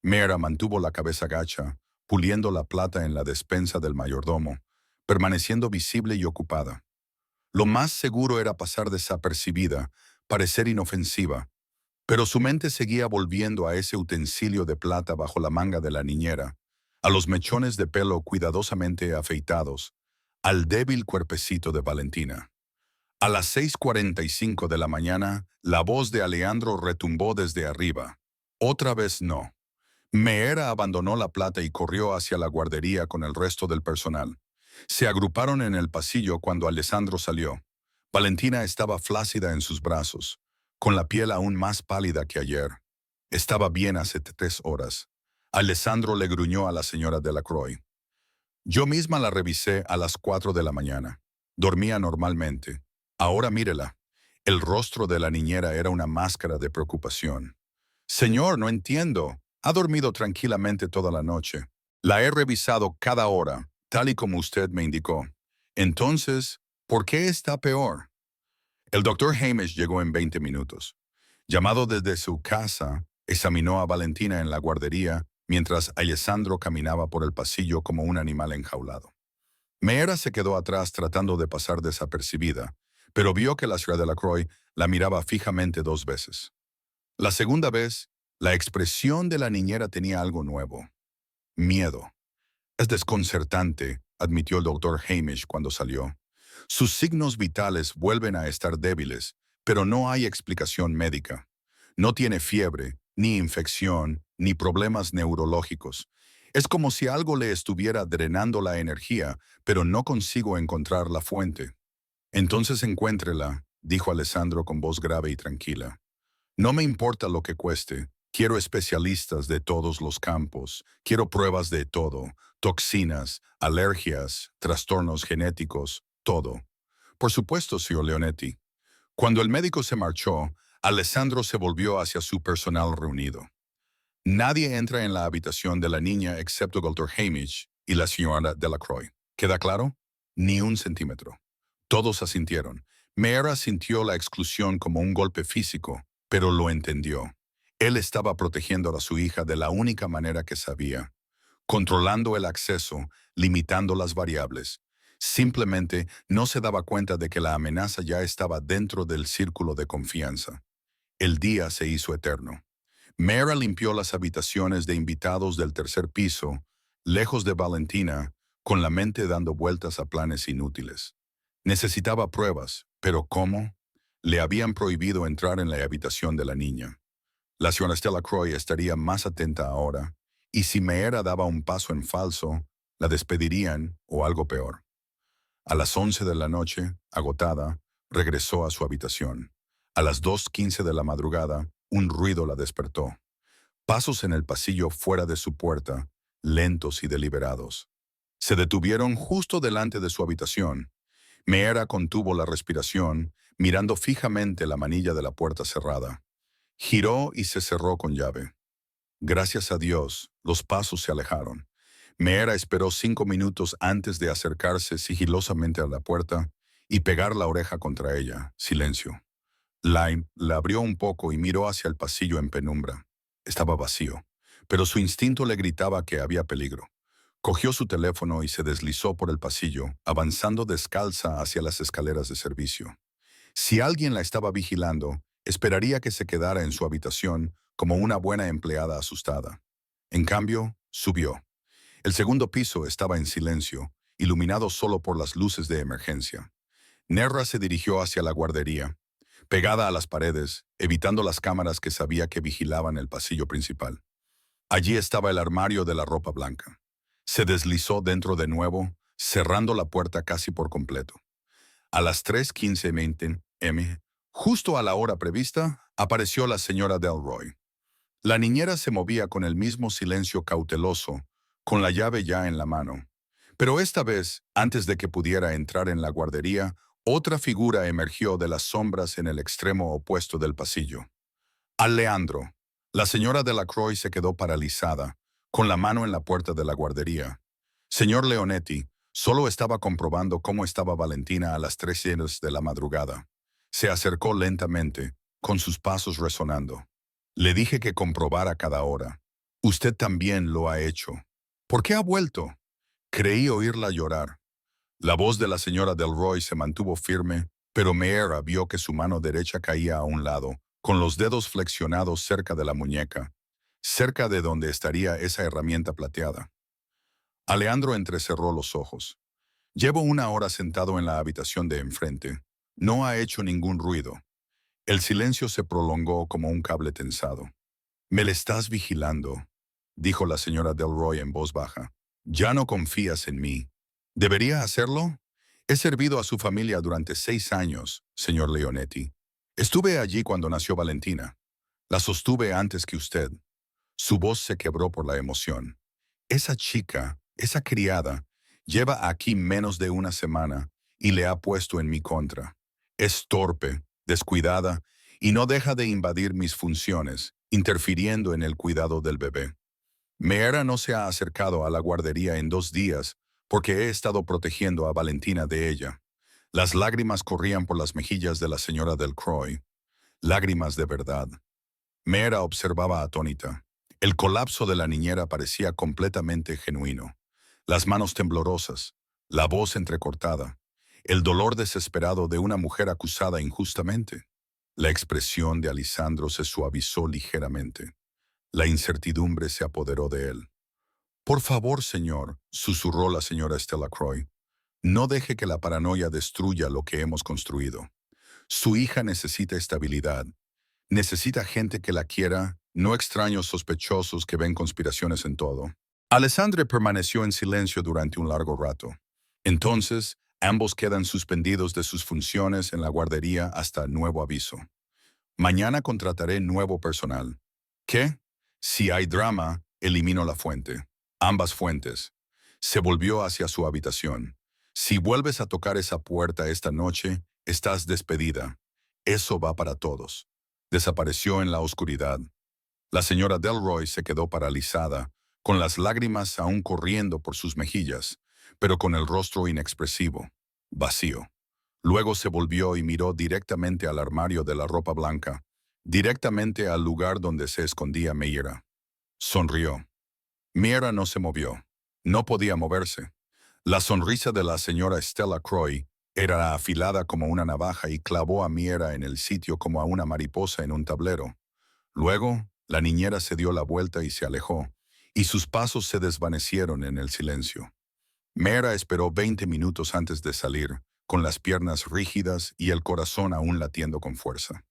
Mera mantuvo la cabeza gacha, puliendo la plata en la despensa del mayordomo, permaneciendo visible y ocupada. Lo más seguro era pasar desapercibida, parecer inofensiva, pero su mente seguía volviendo a ese utensilio de plata bajo la manga de la niñera, a los mechones de pelo cuidadosamente afeitados, al débil cuerpecito de Valentina. A las 6:45 de la mañana, la voz de Alejandro retumbó desde arriba. Otra vez no. Meera abandonó la plata y corrió hacia la guardería con el resto del personal. Se agruparon en el pasillo cuando Alessandro salió. Valentina estaba flácida en sus brazos, con la piel aún más pálida que ayer. Estaba bien hace 3 horas. Alessandro le gruñó a la señora Delacroix. Yo misma la revisé a las 4 de la mañana. Dormía normalmente. Ahora mírela. El rostro de la niñera era una máscara de preocupación. Señor, no entiendo. Ha dormido tranquilamente toda la noche. La he revisado cada hora, tal y como usted me indicó. Entonces, ¿por qué está peor? El doctor Hamish llegó en 20 minutos. Llamado desde su casa, examinó a Valentina en la guardería mientras Alessandro caminaba por el pasillo como un animal enjaulado. Meera se quedó atrás tratando de pasar desapercibida, pero vio que la señora Delacroix la miraba fijamente 2 veces. La segunda vez, la expresión de la niñera tenía algo nuevo. Miedo. Es desconcertante, admitió el doctor Hamish cuando salió. Sus signos vitales vuelven a estar débiles, pero no hay explicación médica. No tiene fiebre, ni infección, ni problemas neurológicos. Es como si algo le estuviera drenando la energía, pero no consigo encontrar la fuente. Entonces encuéntrela, dijo Alessandro con voz grave y tranquila. No me importa lo que cueste. Quiero especialistas de todos los campos. Quiero pruebas de todo. Toxinas, alergias, trastornos genéticos, todo. Por supuesto, señor Leonetti. Cuando el médico se marchó, Alessandro se volvió hacia su personal reunido. Nadie entra en la habitación de la niña excepto el Dr. Hamish y la señora Delacroix. ¿Queda claro? Ni un centímetro. Todos asintieron. Meera sintió la exclusión como un golpe físico, pero lo entendió. Él estaba protegiendo a su hija de la única manera que sabía, controlando el acceso, limitando las variables. Simplemente no se daba cuenta de que la amenaza ya estaba dentro del círculo de confianza. El día se hizo eterno. Mera limpió las habitaciones de invitados del tercer piso, lejos de Valentina, con la mente dando vueltas a planes inútiles. Necesitaba pruebas, pero ¿cómo? Le habían prohibido entrar en la habitación de la niña. La señora Stella Croy estaría más atenta ahora, y si Mera daba un paso en falso, la despedirían o algo peor. A las 11 de la noche, agotada, regresó a su habitación. A las 2:15 de la madrugada, un ruido la despertó. Pasos en el pasillo fuera de su puerta, lentos y deliberados. Se detuvieron justo delante de su habitación. Meera contuvo la respiración, mirando fijamente la manilla de la puerta cerrada. Giró y se cerró con llave. Gracias a Dios, los pasos se alejaron. Meera esperó 5 minutos antes de acercarse sigilosamente a la puerta y pegar la oreja contra ella. Silencio. Lime la abrió un poco y miró hacia el pasillo en penumbra. Estaba vacío, pero su instinto le gritaba que había peligro. Cogió su teléfono y se deslizó por el pasillo, avanzando descalza hacia las escaleras de servicio. Si alguien la estaba vigilando, esperaría que se quedara en su habitación como una buena empleada asustada. En cambio, subió. El segundo piso estaba en silencio, iluminado solo por las luces de emergencia. Nerra se dirigió hacia la guardería, pegada a las paredes, evitando las cámaras que sabía que vigilaban el pasillo principal. Allí estaba el armario de la ropa blanca. Se deslizó dentro de nuevo, cerrando la puerta casi por completo. A las 3:15 m, justo a la hora prevista, apareció la señora Delroy. La niñera se movía con el mismo silencio cauteloso, con la llave ya en la mano. Pero esta vez, antes de que pudiera entrar en la guardería, otra figura emergió de las sombras en el extremo opuesto del pasillo. Alejandro. La señora Delacroix se quedó paralizada, con la mano en la puerta de la guardería. Señor Leonetti, solo estaba comprobando cómo estaba Valentina a las 3:00 de la madrugada. Se acercó lentamente, con sus pasos resonando. Le dije que comprobara cada hora. Usted también lo ha hecho. ¿Por qué ha vuelto? Creí oírla llorar. La voz de la señora Delroy se mantuvo firme, pero Meera vio que su mano derecha caía a un lado, con los dedos flexionados cerca de la muñeca, cerca de donde estaría esa herramienta plateada. Alejandro entrecerró los ojos. Llevo 1 hora sentado en la habitación de enfrente. No ha hecho ningún ruido. El silencio se prolongó como un cable tensado. «Me le estás vigilando», dijo la señora Delroy en voz baja. «Ya no confías en mí. ¿Debería hacerlo? He servido a su familia durante 6 años, señor Leonetti. Estuve allí cuando nació Valentina. La sostuve antes que usted». Su voz se quebró por la emoción. «Esa chica, esa criada, lleva aquí menos de 1 semana y le ha puesto en mi contra. Es torpe, descuidada y no deja de invadir mis funciones, interfiriendo en el cuidado del bebé. Meera no se ha acercado a la guardería en 2 días porque he estado protegiendo a Valentina de ella». Las lágrimas corrían por las mejillas de la señora Delcroix. Lágrimas de verdad. Meera observaba atónita. El colapso de la niñera parecía completamente genuino. Las manos temblorosas, la voz entrecortada, el dolor desesperado de una mujer acusada injustamente. La expresión de Alessandro se suavizó ligeramente. La incertidumbre se apoderó de él. «Por favor, señor», susurró la señora Stella Croy, «no deje que la paranoia destruya lo que hemos construido. Su hija necesita estabilidad. Necesita gente que la quiera, no extraños sospechosos que ven conspiraciones en todo». Alessandre permaneció en silencio durante un largo rato. Entonces, ambos quedan suspendidos de sus funciones en la guardería hasta nuevo aviso. «Mañana contrataré nuevo personal». «¿Qué? Si hay drama, elimino la fuente». Ambas fuentes. Se volvió hacia su habitación. «Si vuelves a tocar esa puerta esta noche, estás despedida. Eso va para todos». Desapareció en la oscuridad. La señora Delroy se quedó paralizada, con las lágrimas aún corriendo por sus mejillas, pero con el rostro inexpresivo, vacío. Luego se volvió y miró directamente al armario de la ropa blanca, directamente al lugar donde se escondía Meira. Sonrió. Meira no se movió. No podía moverse. La sonrisa de la señora Stella Croy Era afilada como una navaja y clavó a Miera en el sitio como a una mariposa en un tablero. Luego, la niñera se dio la vuelta y se alejó, y sus pasos se desvanecieron en el silencio. Mera esperó 20 minutos antes de salir, con las piernas rígidas y el corazón aún latiendo con fuerza.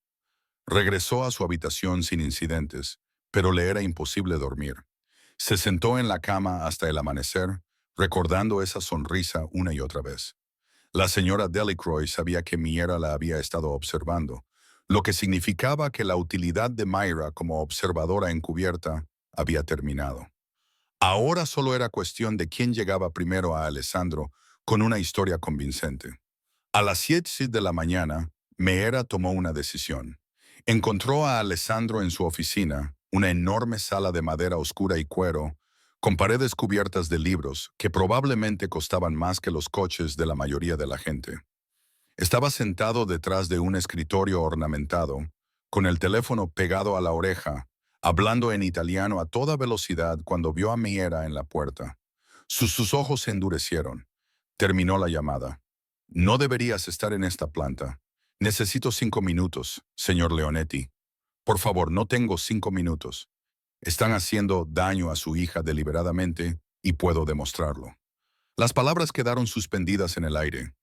Regresó a su habitación sin incidentes, pero le era imposible dormir. Se sentó en la cama hasta el amanecer, recordando esa sonrisa una y otra vez. La señora Delacroix sabía que Miera la había estado observando, lo que significaba que la utilidad de Myra como observadora encubierta había terminado. Ahora solo era cuestión de quién llegaba primero a Alessandro con una historia convincente. A las 7 de la mañana, Meera tomó una decisión. Encontró a Alessandro en su oficina, una enorme sala de madera oscura y cuero, con paredes cubiertas de libros que probablemente costaban más que los coches de la mayoría de la gente. Estaba sentado detrás de un escritorio ornamentado, con el teléfono pegado a la oreja, hablando en italiano a toda velocidad cuando vio a Meera en la puerta. Sus ojos se endurecieron. Terminó la llamada. No deberías estar en esta planta. Necesito 5 minutos, señor Leonetti. Por favor, no tengo 5 minutos. Están haciendo daño a su hija deliberadamente y puedo demostrarlo. Las palabras quedaron suspendidas en el aire.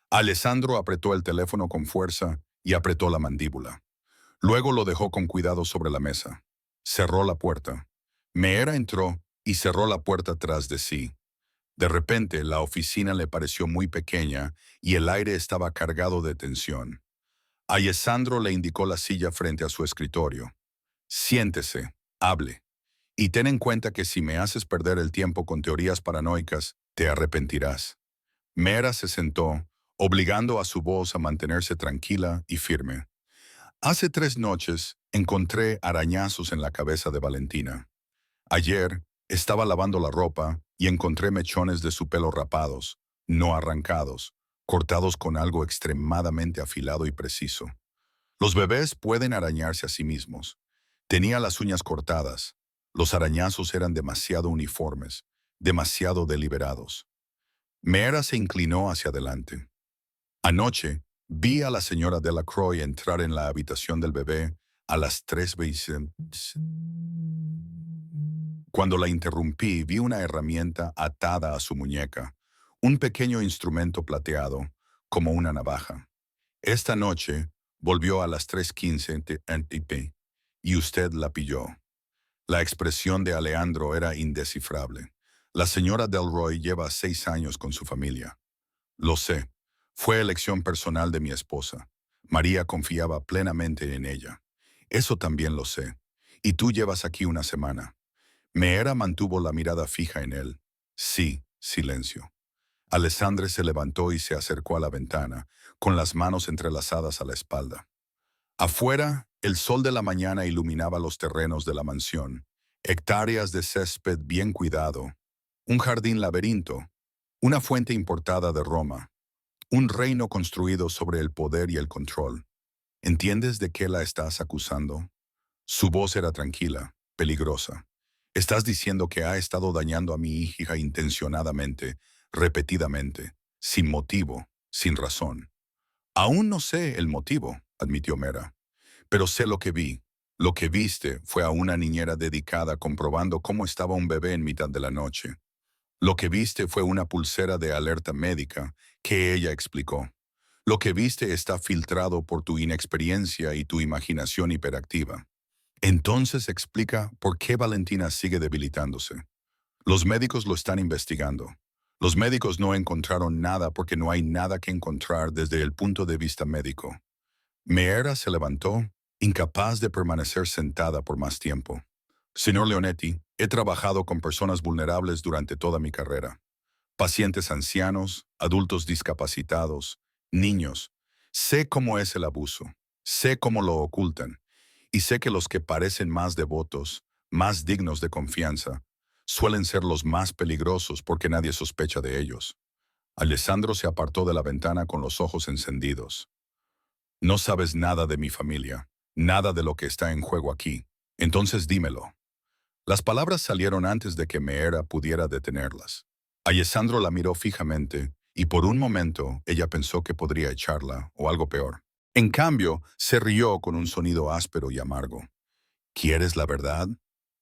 Alessandro apretó el teléfono con fuerza y apretó la mandíbula. Luego lo dejó con cuidado sobre la mesa. Cerró la puerta. Meera entró y cerró la puerta tras de sí. De repente, la oficina le pareció muy pequeña y el aire estaba cargado de tensión. Alessandro le indicó la silla frente a su escritorio. Siéntese, hable. Y ten en cuenta que si me haces perder el tiempo con teorías paranoicas, te arrepentirás. Mera se sentó, obligando a su voz a mantenerse tranquila y firme. Hace 3 noches encontré arañazos en la cabeza de Valentina. Ayer estaba lavando la ropa y encontré mechones de su pelo rapados, no arrancados, cortados con algo extremadamente afilado y preciso. Los bebés pueden arañarse a sí mismos. Tenía las uñas cortadas. Los arañazos eran demasiado uniformes, demasiado deliberados. Meera se inclinó hacia adelante. Anoche vi a la señora Delacroix entrar en la habitación del bebé a las 3:20. Cuando la interrumpí, vi una herramienta atada a su muñeca, un pequeño instrumento plateado, como una navaja. Esta noche volvió a las 3:15 TNT, y usted la pilló. La expresión de Alejandro era indescifrable. La señora Delroy lleva 6 años con su familia. Lo sé. Fue elección personal de mi esposa. María confiaba plenamente en ella. Eso también lo sé. Y tú llevas aquí una semana. Meera mantuvo la mirada fija en él. Sí, silencio. Alessandre se levantó y se acercó a la ventana, con las manos entrelazadas a la espalda. Afuera, el sol de la mañana iluminaba los terrenos de la mansión, hectáreas de césped bien cuidado, un jardín laberinto, una fuente importada de Roma, un reino construido sobre el poder y el control. ¿Entiendes de qué la estás acusando? Su voz era tranquila, peligrosa. Estás diciendo que ha estado dañando a mi hija intencionadamente, repetidamente, sin motivo, sin razón. Aún no sé el motivo, admitió Mera, pero sé lo que vi. Lo que viste fue a una niñera dedicada comprobando cómo estaba un bebé en mitad de la noche. Lo que viste fue una pulsera de alerta médica que ella explicó. Lo que viste está filtrado por tu inexperiencia y tu imaginación hiperactiva. Entonces explica por qué Valentina sigue debilitándose. Los médicos lo están investigando. Los médicos no encontraron nada porque no hay nada que encontrar desde el punto de vista médico. Meera se levantó, incapaz de permanecer sentada por más tiempo. Señor Leonetti, he trabajado con personas vulnerables durante toda mi carrera. Pacientes ancianos, adultos discapacitados, niños. Sé cómo es el abuso. Sé cómo lo ocultan. Y sé que los que parecen más devotos, más dignos de confianza, suelen ser los más peligrosos porque nadie sospecha de ellos. Alessandro se apartó de la ventana con los ojos encendidos. No sabes nada de mi familia, nada de lo que está en juego aquí. Entonces dímelo. Las palabras salieron antes de que Meera pudiera detenerlas. Alessandro la miró fijamente y por un momento ella pensó que podría echarla o algo peor. En cambio, se rió con un sonido áspero y amargo. ¿Quieres la verdad?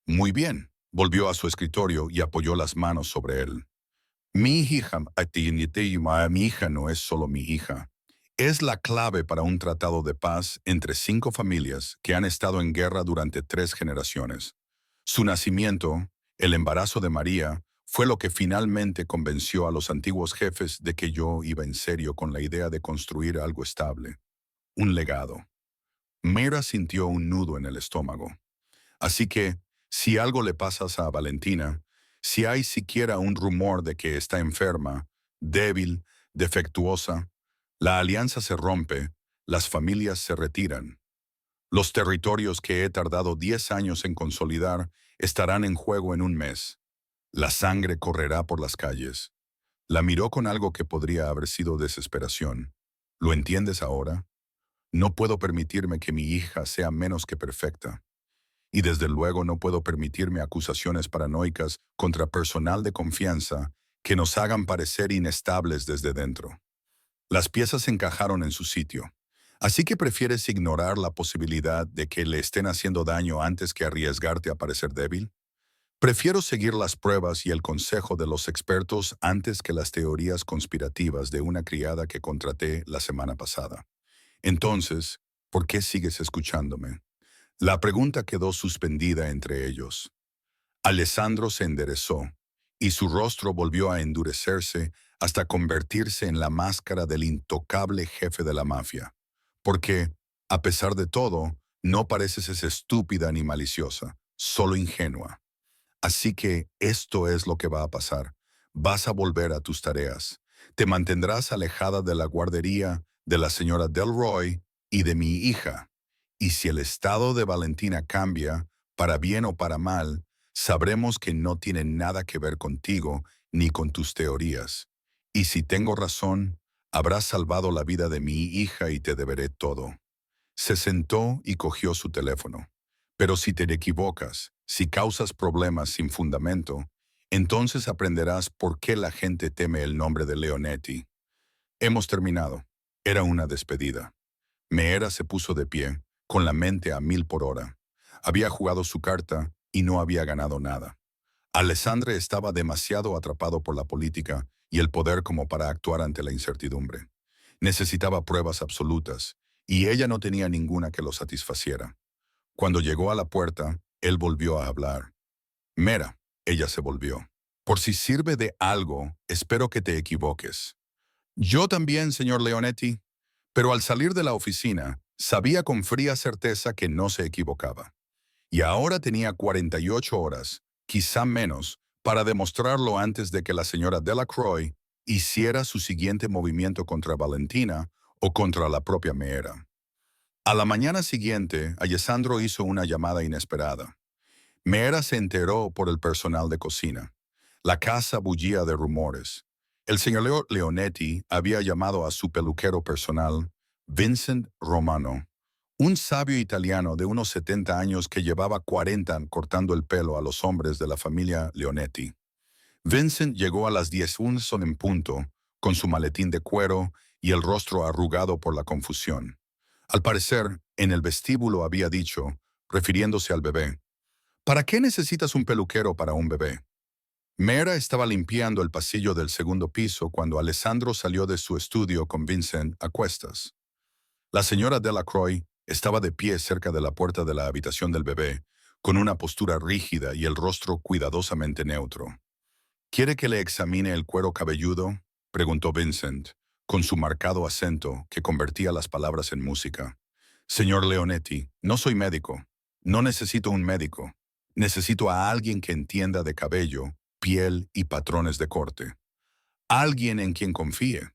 Muy bien. Volvió a su escritorio y apoyó las manos sobre él. Mi hija, mi hija no es solo mi hija. Es la clave para un tratado de paz entre 5 familias que han estado en guerra durante 3 generaciones. Su nacimiento, el embarazo de María, fue lo que finalmente convenció a los antiguos jefes de que yo iba en serio con la idea de construir algo estable, un legado. Mera sintió un nudo en el estómago. Así que, si algo le pasa a Valentina, si hay siquiera un rumor de que está enferma, débil, defectuosa, la alianza se rompe, las familias se retiran. Los territorios que he tardado 10 años en consolidar estarán en juego en un mes. La sangre correrá por las calles. La miró con algo que podría haber sido desesperación. ¿Lo entiendes ahora? No puedo permitirme que mi hija sea menos que perfecta. Y desde luego no puedo permitirme acusaciones paranoicas contra personal de confianza que nos hagan parecer inestables desde dentro. Las piezas encajaron en su sitio. Así que prefieres ignorar la posibilidad de que le estén haciendo daño antes que arriesgarte a parecer débil. Prefiero seguir las pruebas y el consejo de los expertos antes que las teorías conspirativas de una criada que contraté la semana pasada. Entonces, ¿por qué sigues escuchándome? La pregunta quedó suspendida entre ellos. Alessandro se enderezó, y su rostro volvió a endurecerse hasta convertirse en la máscara del intocable jefe de la mafia. Porque, a pesar de todo, no pareces estúpida ni maliciosa, solo ingenua. Así que esto es lo que va a pasar. Vas a volver a tus tareas. Te mantendrás alejada de la guardería, de la señora Delroy y de mi hija. Y si el estado de Valentina cambia, para bien o para mal, sabremos que no tiene nada que ver contigo ni con tus teorías. Y si tengo razón, habrás salvado la vida de mi hija y te deberé todo. Se sentó y cogió su teléfono. Pero si te equivocas, si causas problemas sin fundamento, entonces aprenderás por qué la gente teme el nombre de Leonetti. Hemos terminado. Era una despedida. Meera se puso de pie, con la mente a 1000 por hora. Había jugado su carta y no había ganado nada. Alessandre estaba demasiado atrapado por la política y el poder como para actuar ante la incertidumbre. Necesitaba pruebas absolutas, y ella no tenía ninguna que lo satisfaciera. Cuando llegó a la puerta, él volvió a hablar. Mera, ella se volvió. Por si sirve de algo, espero que te equivoques. Yo también, señor Leonetti. Pero al salir de la oficina, sabía con fría certeza que no se equivocaba. Y ahora tenía 48 horas, quizá menos, para demostrarlo antes de que la señora Delacroix hiciera su siguiente movimiento contra Valentina o contra la propia Meera. A la mañana siguiente, Alessandro hizo una llamada inesperada. Meera se enteró por el personal de cocina. La casa bullía de rumores. El señor Leonetti había llamado a su peluquero personal, Vincent Romano, un sabio italiano de unos 70 años que llevaba 40 cortando el pelo a los hombres de la familia Leonetti. Vincent llegó a las 10:01 en punto, con su maletín de cuero y el rostro arrugado por la confusión. Al parecer, en el vestíbulo había dicho, refiriéndose al bebé, ¿para qué necesitas un peluquero para un bebé? Mera estaba limpiando el pasillo del segundo piso cuando Alessandro salió de su estudio con Vincent a cuestas. La señora Delacroix estaba de pie cerca de la puerta de la habitación del bebé, con una postura rígida y el rostro cuidadosamente neutro. ¿Quiere que le examine el cuero cabelludo?, preguntó Vincent, con su marcado acento que convertía las palabras en música. Señor Leonetti, no soy médico. No necesito un médico. Necesito a alguien que entienda de cabello, piel y patrones de corte. Alguien en quien confíe.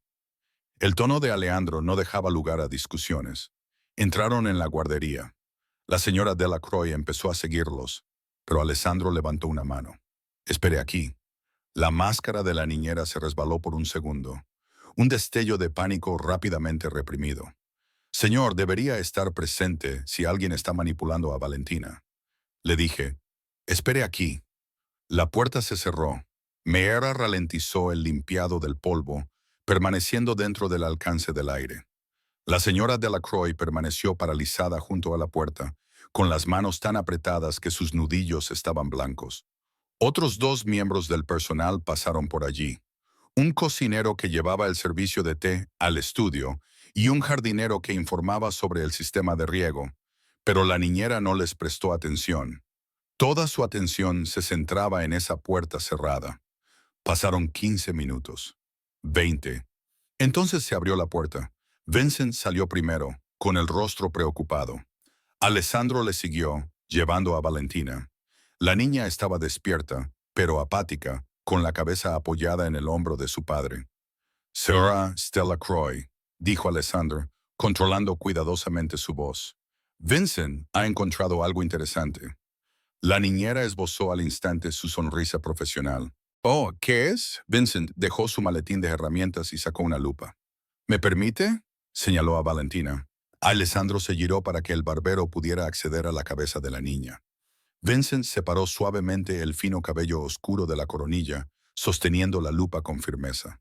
El tono de Alejandro no dejaba lugar a discusiones. Entraron en la guardería. La señora Delacroix empezó a seguirlos, pero Alessandro levantó una mano. Espere aquí. La máscara de la niñera se resbaló por un segundo. Un destello de pánico rápidamente reprimido. Señor, debería estar presente si alguien está manipulando a Valentina. Le dije, espere aquí. La puerta se cerró. Meera ralentizó el limpiado del polvo, permaneciendo dentro del alcance del aire. La señora Delacroix permaneció paralizada junto a la puerta, con las manos tan apretadas que sus nudillos estaban blancos. Otros dos miembros del personal pasaron por allí. Un cocinero que llevaba el servicio de té al estudio y un jardinero que informaba sobre el sistema de riego, pero la niñera no les prestó atención. Toda su atención se centraba en esa puerta cerrada. Pasaron 15 minutos. 20. Entonces se abrió la puerta. Vincent salió primero, con el rostro preocupado. Alessandro le siguió, llevando a Valentina. La niña estaba despierta, pero apática, con la cabeza apoyada en el hombro de su padre. Señora Stella Croy, dijo Alessandro, controlando cuidadosamente su voz. Vincent ha encontrado algo interesante. La niñera esbozó al instante su sonrisa profesional. Oh, ¿qué es? Vincent dejó su maletín de herramientas y sacó una lupa. ¿Me permite? Señaló a Valentina. Alessandro se giró para que el barbero pudiera acceder a la cabeza de la niña. Vincent separó suavemente el fino cabello oscuro de la coronilla, sosteniendo la lupa con firmeza.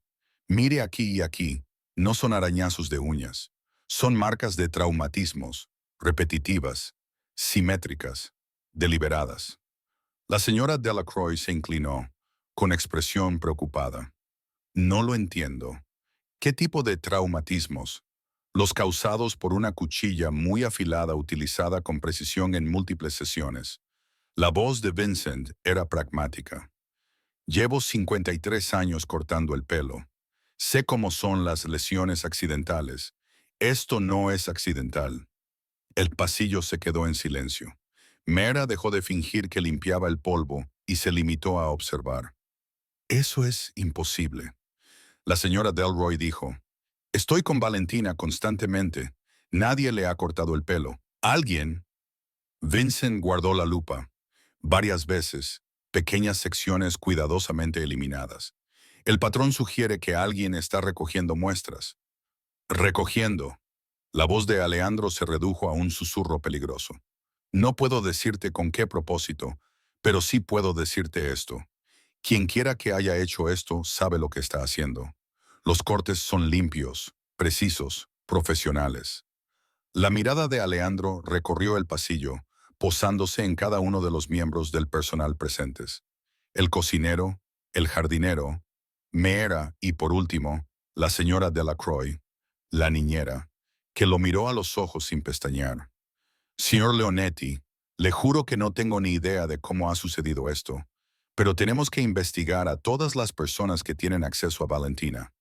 Mire aquí y aquí, no son arañazos de uñas. Son marcas de traumatismos, repetitivas, simétricas, deliberadas. La señora Delacroix se inclinó, con expresión preocupada. No lo entiendo. ¿Qué tipo de traumatismos? Los causados por una cuchilla muy afilada utilizada con precisión en múltiples sesiones. La voz de Vincent era pragmática. Llevo 53 años cortando el pelo. Sé cómo son las lesiones accidentales. Esto no es accidental. El pasillo se quedó en silencio. Mera dejó de fingir que limpiaba el polvo y se limitó a observar. Eso es imposible. La señora Delroy dijo, estoy con Valentina constantemente. Nadie le ha cortado el pelo. ¿Alguien? Vincent guardó la lupa. Varias veces, pequeñas secciones cuidadosamente eliminadas. El patrón sugiere que alguien está recogiendo muestras. Recogiendo. La voz de Alejandro se redujo a un susurro peligroso. No puedo decirte con qué propósito, pero sí puedo decirte esto. Quien quiera que haya hecho esto sabe lo que está haciendo. Los cortes son limpios, precisos, profesionales. La mirada de Alejandro recorrió el pasillo, posándose en cada uno de los miembros del personal presentes. El cocinero, el jardinero, Meera y, por último, la señora Delacroix, la niñera, que lo miró a los ojos sin pestañear. Señor Leonetti, le juro que no tengo ni idea de cómo ha sucedido esto, pero tenemos que investigar a todas las personas que tienen acceso a Valentina.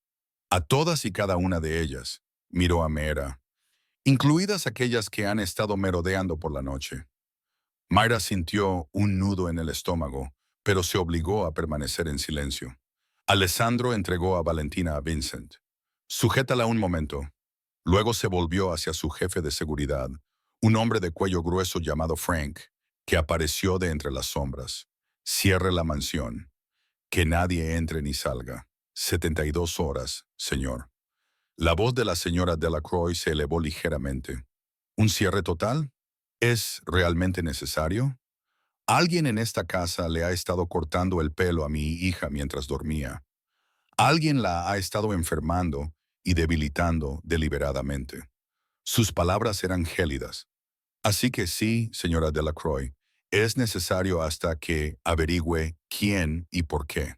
A todas y cada una de ellas, miró a Meera, incluidas aquellas que han estado merodeando por la noche. Mayra sintió un nudo en el estómago, pero se obligó a permanecer en silencio. Alessandro entregó a Valentina a Vincent. Sujétala un momento. Luego se volvió hacia su jefe de seguridad, un hombre de cuello grueso llamado Frank, que apareció de entre las sombras. Cierre la mansión. Que nadie entre ni salga. 72 horas, señor. La voz de la señora Delacroix se elevó ligeramente. ¿Un cierre total? ¿Es realmente necesario? Alguien en esta casa le ha estado cortando el pelo a mi hija mientras dormía. Alguien la ha estado enfermando y debilitando deliberadamente. Sus palabras eran gélidas. Así que sí, señora Delacroix, es necesario hasta que averigüe quién y por qué.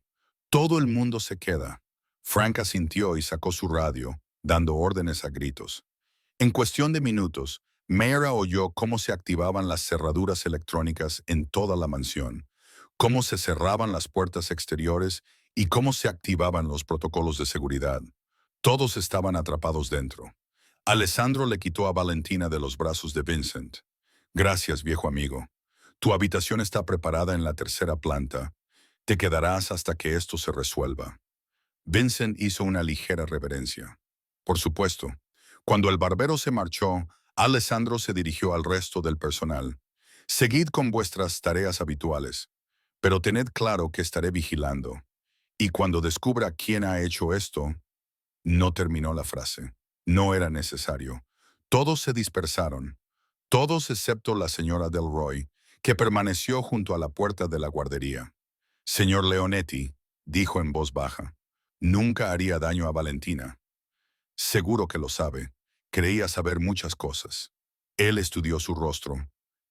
Todo el mundo se queda. Frank asintió y sacó su radio, dando órdenes a gritos. En cuestión de minutos, Mayra oyó cómo se activaban las cerraduras electrónicas en toda la mansión, cómo se cerraban las puertas exteriores y cómo se activaban los protocolos de seguridad. Todos estaban atrapados dentro. Alessandro le quitó a Valentina de los brazos de Vincent. Gracias, viejo amigo. Tu habitación está preparada en la tercera planta. Te quedarás hasta que esto se resuelva. Vincent hizo una ligera reverencia. Por supuesto. Cuando el barbero se marchó, Alessandro se dirigió al resto del personal. Seguid con vuestras tareas habituales, pero tened claro que estaré vigilando. Y cuando descubra quién ha hecho esto, no terminó la frase. No era necesario. Todos se dispersaron. Todos excepto la señora Delroy, que permaneció junto a la puerta de la guardería. Señor Leonetti, dijo en voz baja, Nunca haría daño a Valentina. Seguro que lo sabe. Creía saber muchas cosas. Él estudió su rostro.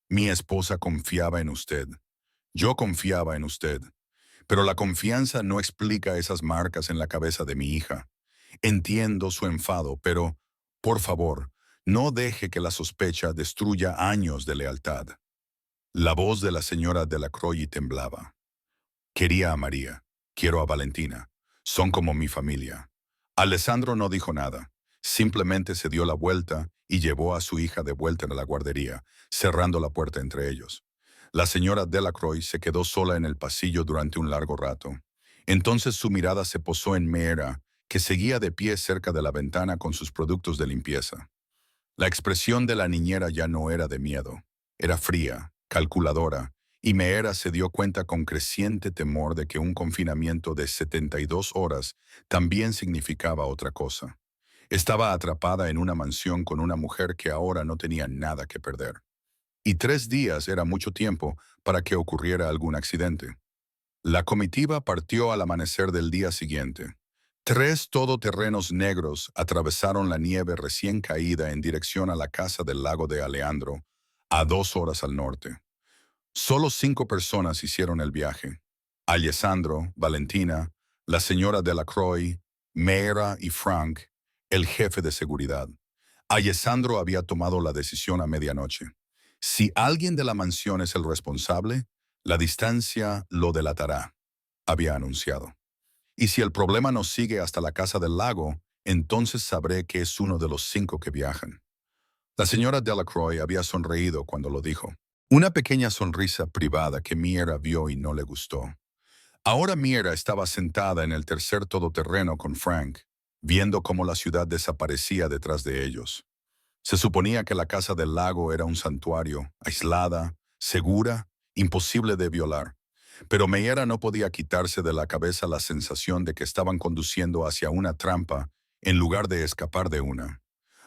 Mi esposa confiaba en usted. Yo confiaba en usted. Pero la confianza no explica esas marcas en la cabeza de mi hija. Entiendo su enfado, pero, por favor, no deje que la sospecha destruya años de lealtad. La voz de la señora Delacroix temblaba. Quería a María. Quiero a Valentina. Son como mi familia. Alessandro no dijo nada. Simplemente se dio la vuelta y llevó a su hija de vuelta a la guardería, cerrando la puerta entre ellos. La señora Delacroix se quedó sola en el pasillo durante un largo rato. Entonces su mirada se posó en Mera, que seguía de pie cerca de la ventana con sus productos de limpieza. La expresión de la niñera ya no era de miedo. Era fría, calculadora, y Meera se dio cuenta con creciente temor de que un confinamiento de 72 horas también significaba otra cosa. Estaba atrapada en una mansión con una mujer que ahora no tenía nada que perder. Y 3 días era mucho tiempo para que ocurriera algún accidente. La comitiva partió al amanecer del día siguiente. 3 todoterrenos negros atravesaron la nieve recién caída en dirección a la casa del lago de Aleandro, a 2 horas al norte. Solo 5 personas hicieron el viaje. Alessandro, Valentina, la señora Delacroix, Meera y Frank, el jefe de seguridad. Alessandro había tomado la decisión a medianoche. Si alguien de la mansión es el responsable, la distancia lo delatará, había anunciado. Y si el problema nos sigue hasta la casa del lago, entonces sabré que es uno de los 5 que viajan. La señora Delacroix había sonreído cuando lo dijo. Una pequeña sonrisa privada que Miera vio y no le gustó. Ahora Miera estaba sentada en el tercer todoterreno con Frank, viendo cómo la ciudad desaparecía detrás de ellos. Se suponía que la casa del lago era un santuario, aislada, segura, imposible de violar. Pero Miera no podía quitarse de la cabeza la sensación de que estaban conduciendo hacia una trampa en lugar de escapar de una.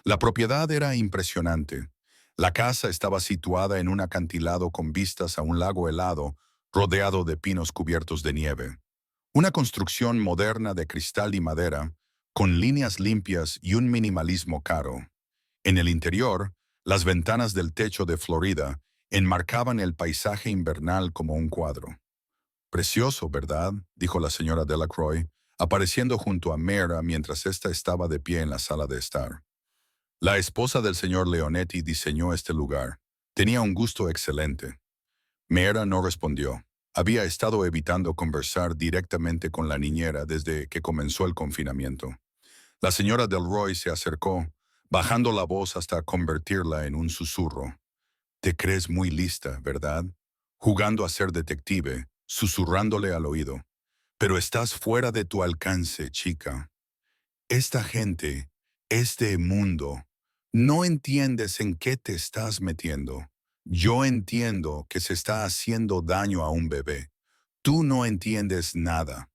La propiedad era impresionante. La casa estaba situada en un acantilado con vistas a un lago helado, rodeado de pinos cubiertos de nieve. Una construcción moderna de cristal y madera, con líneas limpias y un minimalismo caro. En el interior, las ventanas del techo de Florida enmarcaban el paisaje invernal como un cuadro. Precioso, ¿verdad?, dijo la señora Delacroix, apareciendo junto a Mera mientras ésta estaba de pie en la sala de estar. La esposa del señor Leonetti diseñó este lugar. Tenía un gusto excelente. Mera no respondió. Había estado evitando conversar directamente con la niñera desde que comenzó el confinamiento. La señora Delroy se acercó, bajando la voz hasta convertirla en un susurro. Te crees muy lista, ¿verdad? Jugando a ser detective, susurrándole al oído. Pero estás fuera de tu alcance, chica. Esta gente, este mundo, no entiendes en qué te estás metiendo. Yo entiendo que se está haciendo daño a un bebé. Tú no entiendes nada.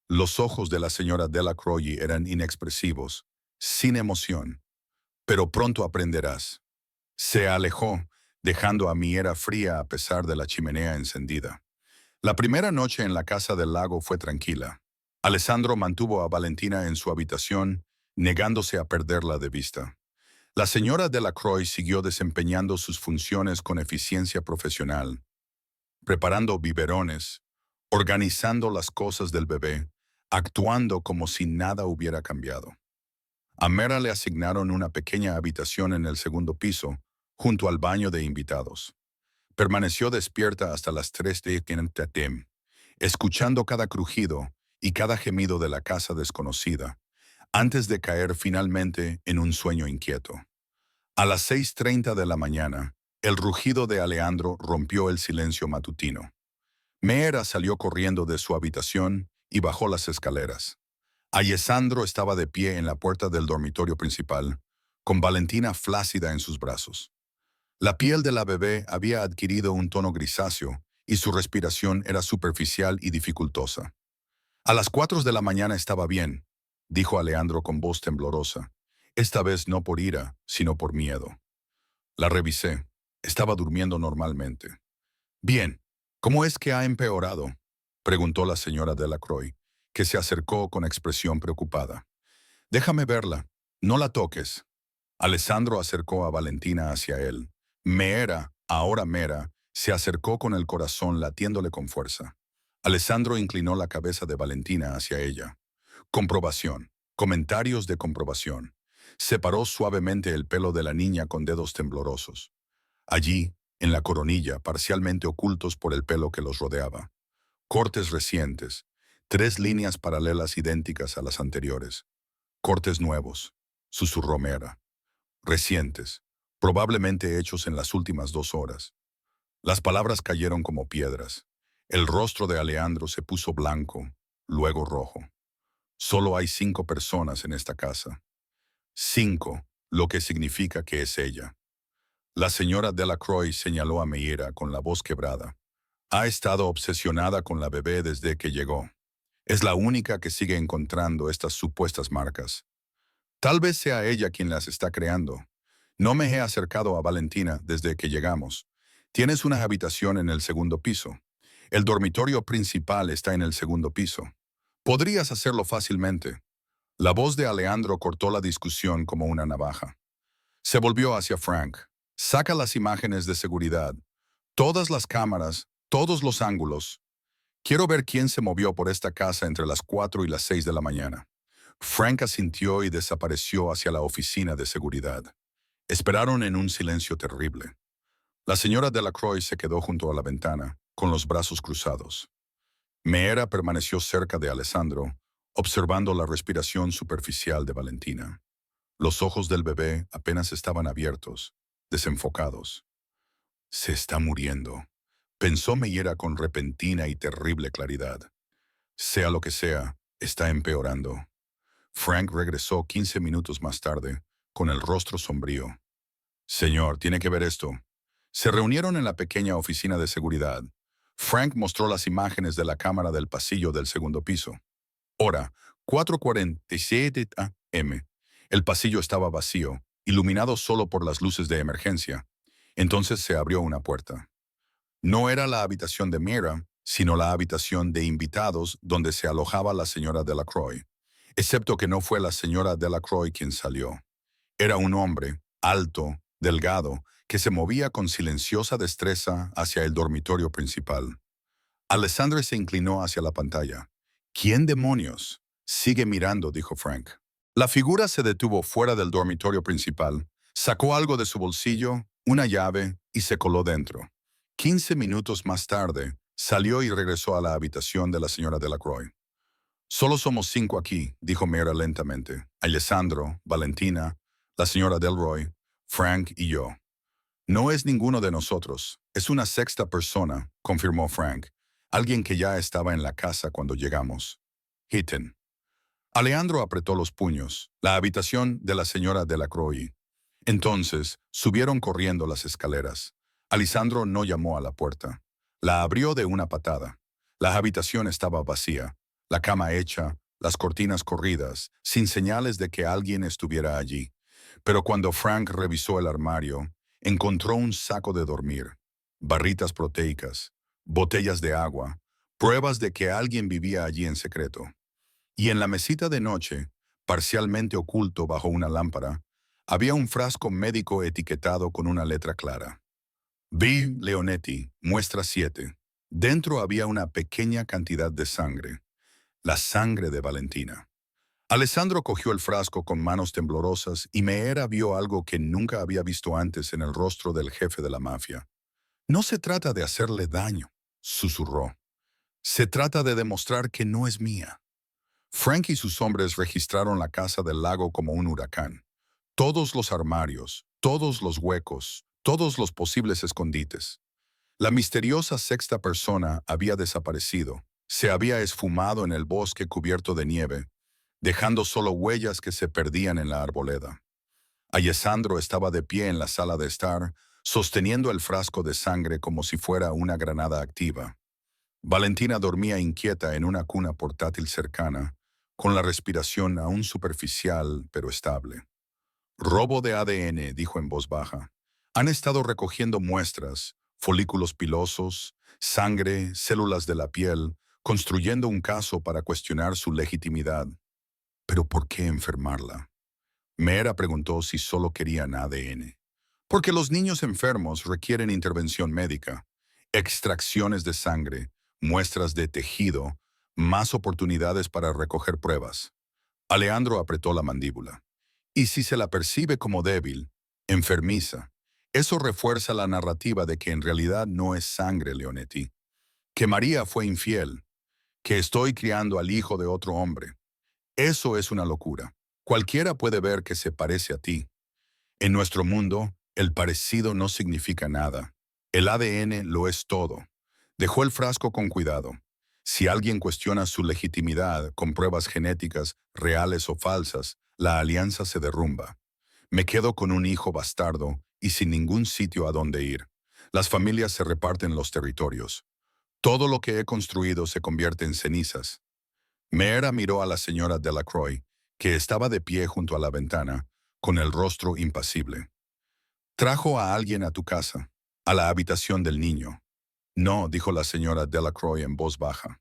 Los ojos de la señora Delacroix eran inexpresivos, sin emoción. Pero pronto aprenderás. Se alejó, dejando a Miera fría a pesar de la chimenea encendida. La primera noche en la casa del lago fue tranquila. Alessandro mantuvo a Valentina en su habitación, negándose a perderla de vista. La señora Delacroix siguió desempeñando sus funciones con eficiencia profesional, preparando biberones, organizando las cosas del bebé, actuando como si nada hubiera cambiado. A Mera le asignaron una pequeña habitación en el segundo piso, junto al baño de invitados. Permaneció despierta hasta las 3 de la tarde, escuchando cada crujido y cada gemido de la casa desconocida, antes de caer finalmente en un sueño inquieto. A las 6:30 de la mañana, el rugido de Aleandro rompió el silencio matutino. Meera salió corriendo de su habitación y bajó las escaleras. Alessandro estaba de pie en la puerta del dormitorio principal, con Valentina flácida en sus brazos. La piel de la bebé había adquirido un tono grisáceo y su respiración era superficial y dificultosa. A las 4 de la mañana estaba bien, dijo Aleandro con voz temblorosa, esta vez no por ira, sino por miedo. La revisé. Estaba durmiendo normalmente. Bien, ¿cómo es que ha empeorado?, preguntó la señora Delacroix, que se acercó con expresión preocupada. «Déjame verla. No la toques». Alessandro acercó a Valentina hacia él. Meera, ahora Mera, se acercó con el corazón latiéndole con fuerza. Alessandro inclinó la cabeza de Valentina hacia ella. Comprobación. Comentarios de comprobación. Separó suavemente el pelo de la niña con dedos temblorosos. Allí, en la coronilla, parcialmente ocultos por el pelo que los rodeaba. Cortes recientes. 3 líneas paralelas idénticas a las anteriores. Cortes nuevos, susurró Mera. Recientes, probablemente hechos en las últimas 2 horas. Las palabras cayeron como piedras. El rostro de Alejandro se puso blanco, luego rojo. Solo hay 5 personas en esta casa. 5, lo que significa que es ella. La señora Delacroix señaló a Meira con la voz quebrada. Ha estado obsesionada con la bebé desde que llegó. Es la única que sigue encontrando estas supuestas marcas. Tal vez sea ella quien las está creando. No me he acercado a Valentina desde que llegamos. Tienes una habitación en el segundo piso. El dormitorio principal está en el segundo piso. Podrías hacerlo fácilmente. La voz de Alejandro cortó la discusión como una navaja. Se volvió hacia Frank. Saca las imágenes de seguridad. Todas las cámaras, todos los ángulos. Quiero ver quién se movió por esta casa entre las 4 y las 6 de la mañana. Frank asintió y desapareció hacia la oficina de seguridad. Esperaron en un silencio terrible. La señora Delacroix se quedó junto a la ventana, con los brazos cruzados. Meera permaneció cerca de Alessandro, observando la respiración superficial de Valentina. Los ojos del bebé apenas estaban abiertos, desenfocados. «Se está muriendo», pensó Meera con repentina y terrible claridad. Sea lo que sea, está empeorando. Frank regresó 15 minutos más tarde, con el rostro sombrío. «Señor, tiene que ver esto». Se reunieron en la pequeña oficina de seguridad. Frank mostró las imágenes de la cámara del pasillo del segundo piso. Hora, 4:47 am. El pasillo estaba vacío, iluminado solo por las luces de emergencia. Entonces se abrió una puerta. No era la habitación de Meera, sino la habitación de invitados donde se alojaba la señora Delacroix. Excepto que no fue la señora Delacroix quien salió. Era un hombre, alto, delgado, que se movía con silenciosa destreza hacia el dormitorio principal. Alessandro se inclinó hacia la pantalla. «¿Quién demonios?» «Sigue mirando», dijo Frank. La figura se detuvo fuera del dormitorio principal, sacó algo de su bolsillo, una llave, y se coló dentro. 15 minutos más tarde, salió y regresó a la habitación de la señora Delacroix. «Solo somos 5 aquí», dijo Meera lentamente. «Alessandro, Valentina, la señora Delroy, Frank y yo». «No es ninguno de nosotros. Es una sexta persona», confirmó Frank. «Alguien que ya estaba en la casa cuando llegamos. Hitten». Alejandro apretó los puños. La habitación de la señora Delacroix. Entonces, subieron corriendo las escaleras. Alessandro no llamó a la puerta. La abrió de una patada. La habitación estaba vacía, la cama hecha, las cortinas corridas, sin señales de que alguien estuviera allí. Pero cuando Frank revisó el armario, encontró un saco de dormir, barritas proteicas, botellas de agua, pruebas de que alguien vivía allí en secreto. Y en la mesita de noche, parcialmente oculto bajo una lámpara, había un frasco médico etiquetado con una letra clara. V. Leonetti, muestra 7. Dentro había una pequeña cantidad de sangre, la sangre de Valentina. Alessandro cogió el frasco con manos temblorosas y Meera vio algo que nunca había visto antes en el rostro del jefe de la mafia. «No se trata de hacerle daño», susurró. «Se trata de demostrar que no es mía». Frank y sus hombres registraron la casa del lago como un huracán. Todos los armarios, todos los huecos, todos los posibles escondites. La misteriosa sexta persona había desaparecido. Se había esfumado en el bosque cubierto de nieve, dejando solo huellas que se perdían en la arboleda. Alessandro estaba de pie en la sala de estar, sosteniendo el frasco de sangre como si fuera una granada activa. Valentina dormía inquieta en una cuna portátil cercana, con la respiración aún superficial pero estable. «Robo de ADN», dijo en voz baja. «Han estado recogiendo muestras, folículos pilosos, sangre, células de la piel, construyendo un caso para cuestionar su legitimidad. ¿Pero por qué enfermarla? Meera preguntó si solo querían ADN. Porque los niños enfermos requieren intervención médica, extracciones de sangre, muestras de tejido, más oportunidades para recoger pruebas. Alejandro apretó la mandíbula. Y si se la percibe como débil, enfermiza, eso refuerza la narrativa de que en realidad no es sangre, Leonetti. Que María fue infiel, que estoy criando al hijo de otro hombre. Eso es una locura. Cualquiera puede ver que se parece a ti. En nuestro mundo, el parecido no significa nada. El ADN lo es todo. Dejó el frasco con cuidado. Si alguien cuestiona su legitimidad con pruebas genéticas, reales o falsas, la alianza se derrumba. Me quedo con un hijo bastardo y sin ningún sitio a donde ir. Las familias se reparten los territorios. Todo lo que he construido se convierte en cenizas. Meera miró a la señora Delacroix, que estaba de pie junto a la ventana, con el rostro impasible. «¿Trajo a alguien a tu casa? ¿A la habitación del niño?» «No», dijo la señora Delacroix en voz baja.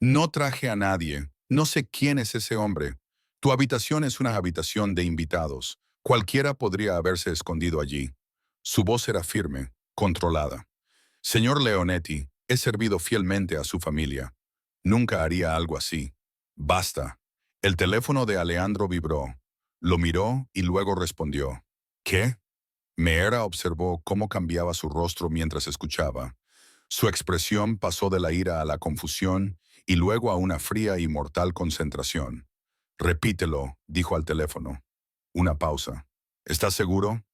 «No traje a nadie. No sé quién es ese hombre. Tu habitación es una habitación de invitados. Cualquiera podría haberse escondido allí». Su voz era firme, controlada. «Señor Leonetti, he servido fielmente a su familia. Nunca haría algo así. Basta». El teléfono de Alejandro vibró. Lo miró y luego respondió. «¿Qué?» Meera observó cómo cambiaba su rostro mientras escuchaba. Su expresión pasó de la ira a la confusión y luego a una fría y mortal concentración. «Repítelo», dijo al teléfono. Una pausa. «¿Estás seguro?»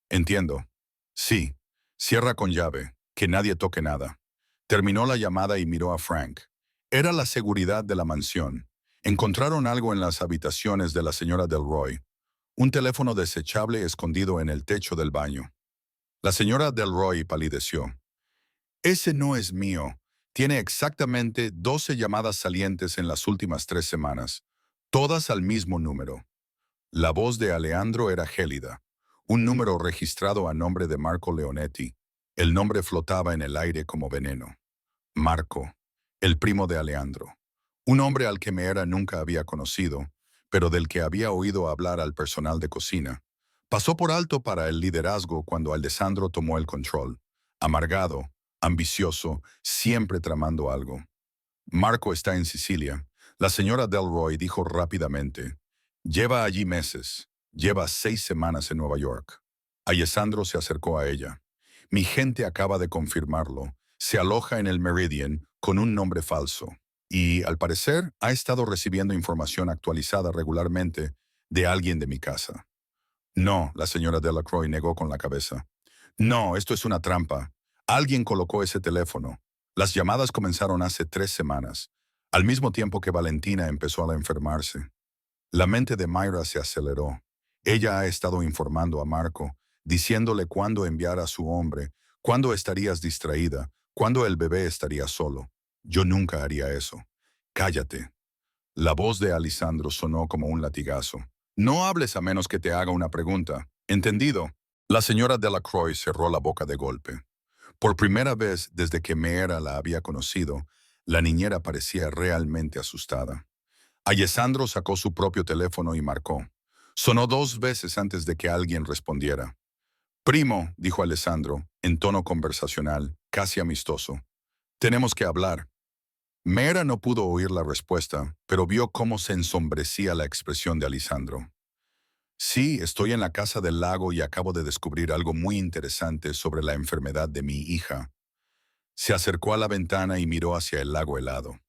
«Entiendo». «Sí. Cierra con llave. Que nadie toque nada». Terminó la llamada y miró a Frank. Era la seguridad de la mansión. Encontraron algo en las habitaciones de la señora Delroy. Un teléfono desechable escondido en el techo del baño. La señora Delroy palideció. «Ese no es mío. Tiene exactamente 12 llamadas salientes en las últimas 3 semanas. Todas al mismo número». La voz de Alejandro era gélida. Un número registrado a nombre de Marco Leonetti. El nombre flotaba en el aire como veneno. Marco, el primo de Alejandro. Un hombre al que Meera nunca había conocido, pero del que había oído hablar al personal de cocina. Pasó por alto para el liderazgo cuando Alessandro tomó el control. Amargado, ambicioso, siempre tramando algo. «Marco está en Sicilia», la señora Delroy dijo rápidamente. «Lleva allí meses. Lleva 6 semanas en Nueva York». Alessandro se acercó a ella. «Mi gente acaba de confirmarlo. Se aloja en el Meridian con un nombre falso. Y, al parecer, ha estado recibiendo información actualizada regularmente de alguien de mi casa». «No», la señora Delacroix negó con la cabeza. «No, esto es una trampa. Alguien colocó ese teléfono. Las llamadas comenzaron hace 3 semanas, al mismo tiempo que Valentina empezó a enfermarse». La mente de Mayra se aceleró. Ella ha estado informando a Marco, diciéndole cuándo enviar a su hombre, cuándo estarías distraída, cuándo el bebé estaría solo. «Yo nunca haría eso». «Cállate». La voz de Alessandro sonó como un latigazo. «No hables a menos que te haga una pregunta. ¿Entendido?» La señora Delacroix cerró la boca de golpe. Por primera vez desde que Meera la había conocido, la niñera parecía realmente asustada. Alessandro sacó su propio teléfono y marcó. Sonó 2 veces antes de que alguien respondiera. «Primo», dijo Alessandro, en tono conversacional, casi amistoso. «Tenemos que hablar». Meera no pudo oír la respuesta, pero vio cómo se ensombrecía la expresión de Alessandro. «Sí, estoy en la casa del lago y acabo de descubrir algo muy interesante sobre la enfermedad de mi hija». Se acercó a la ventana y miró hacia el lago helado.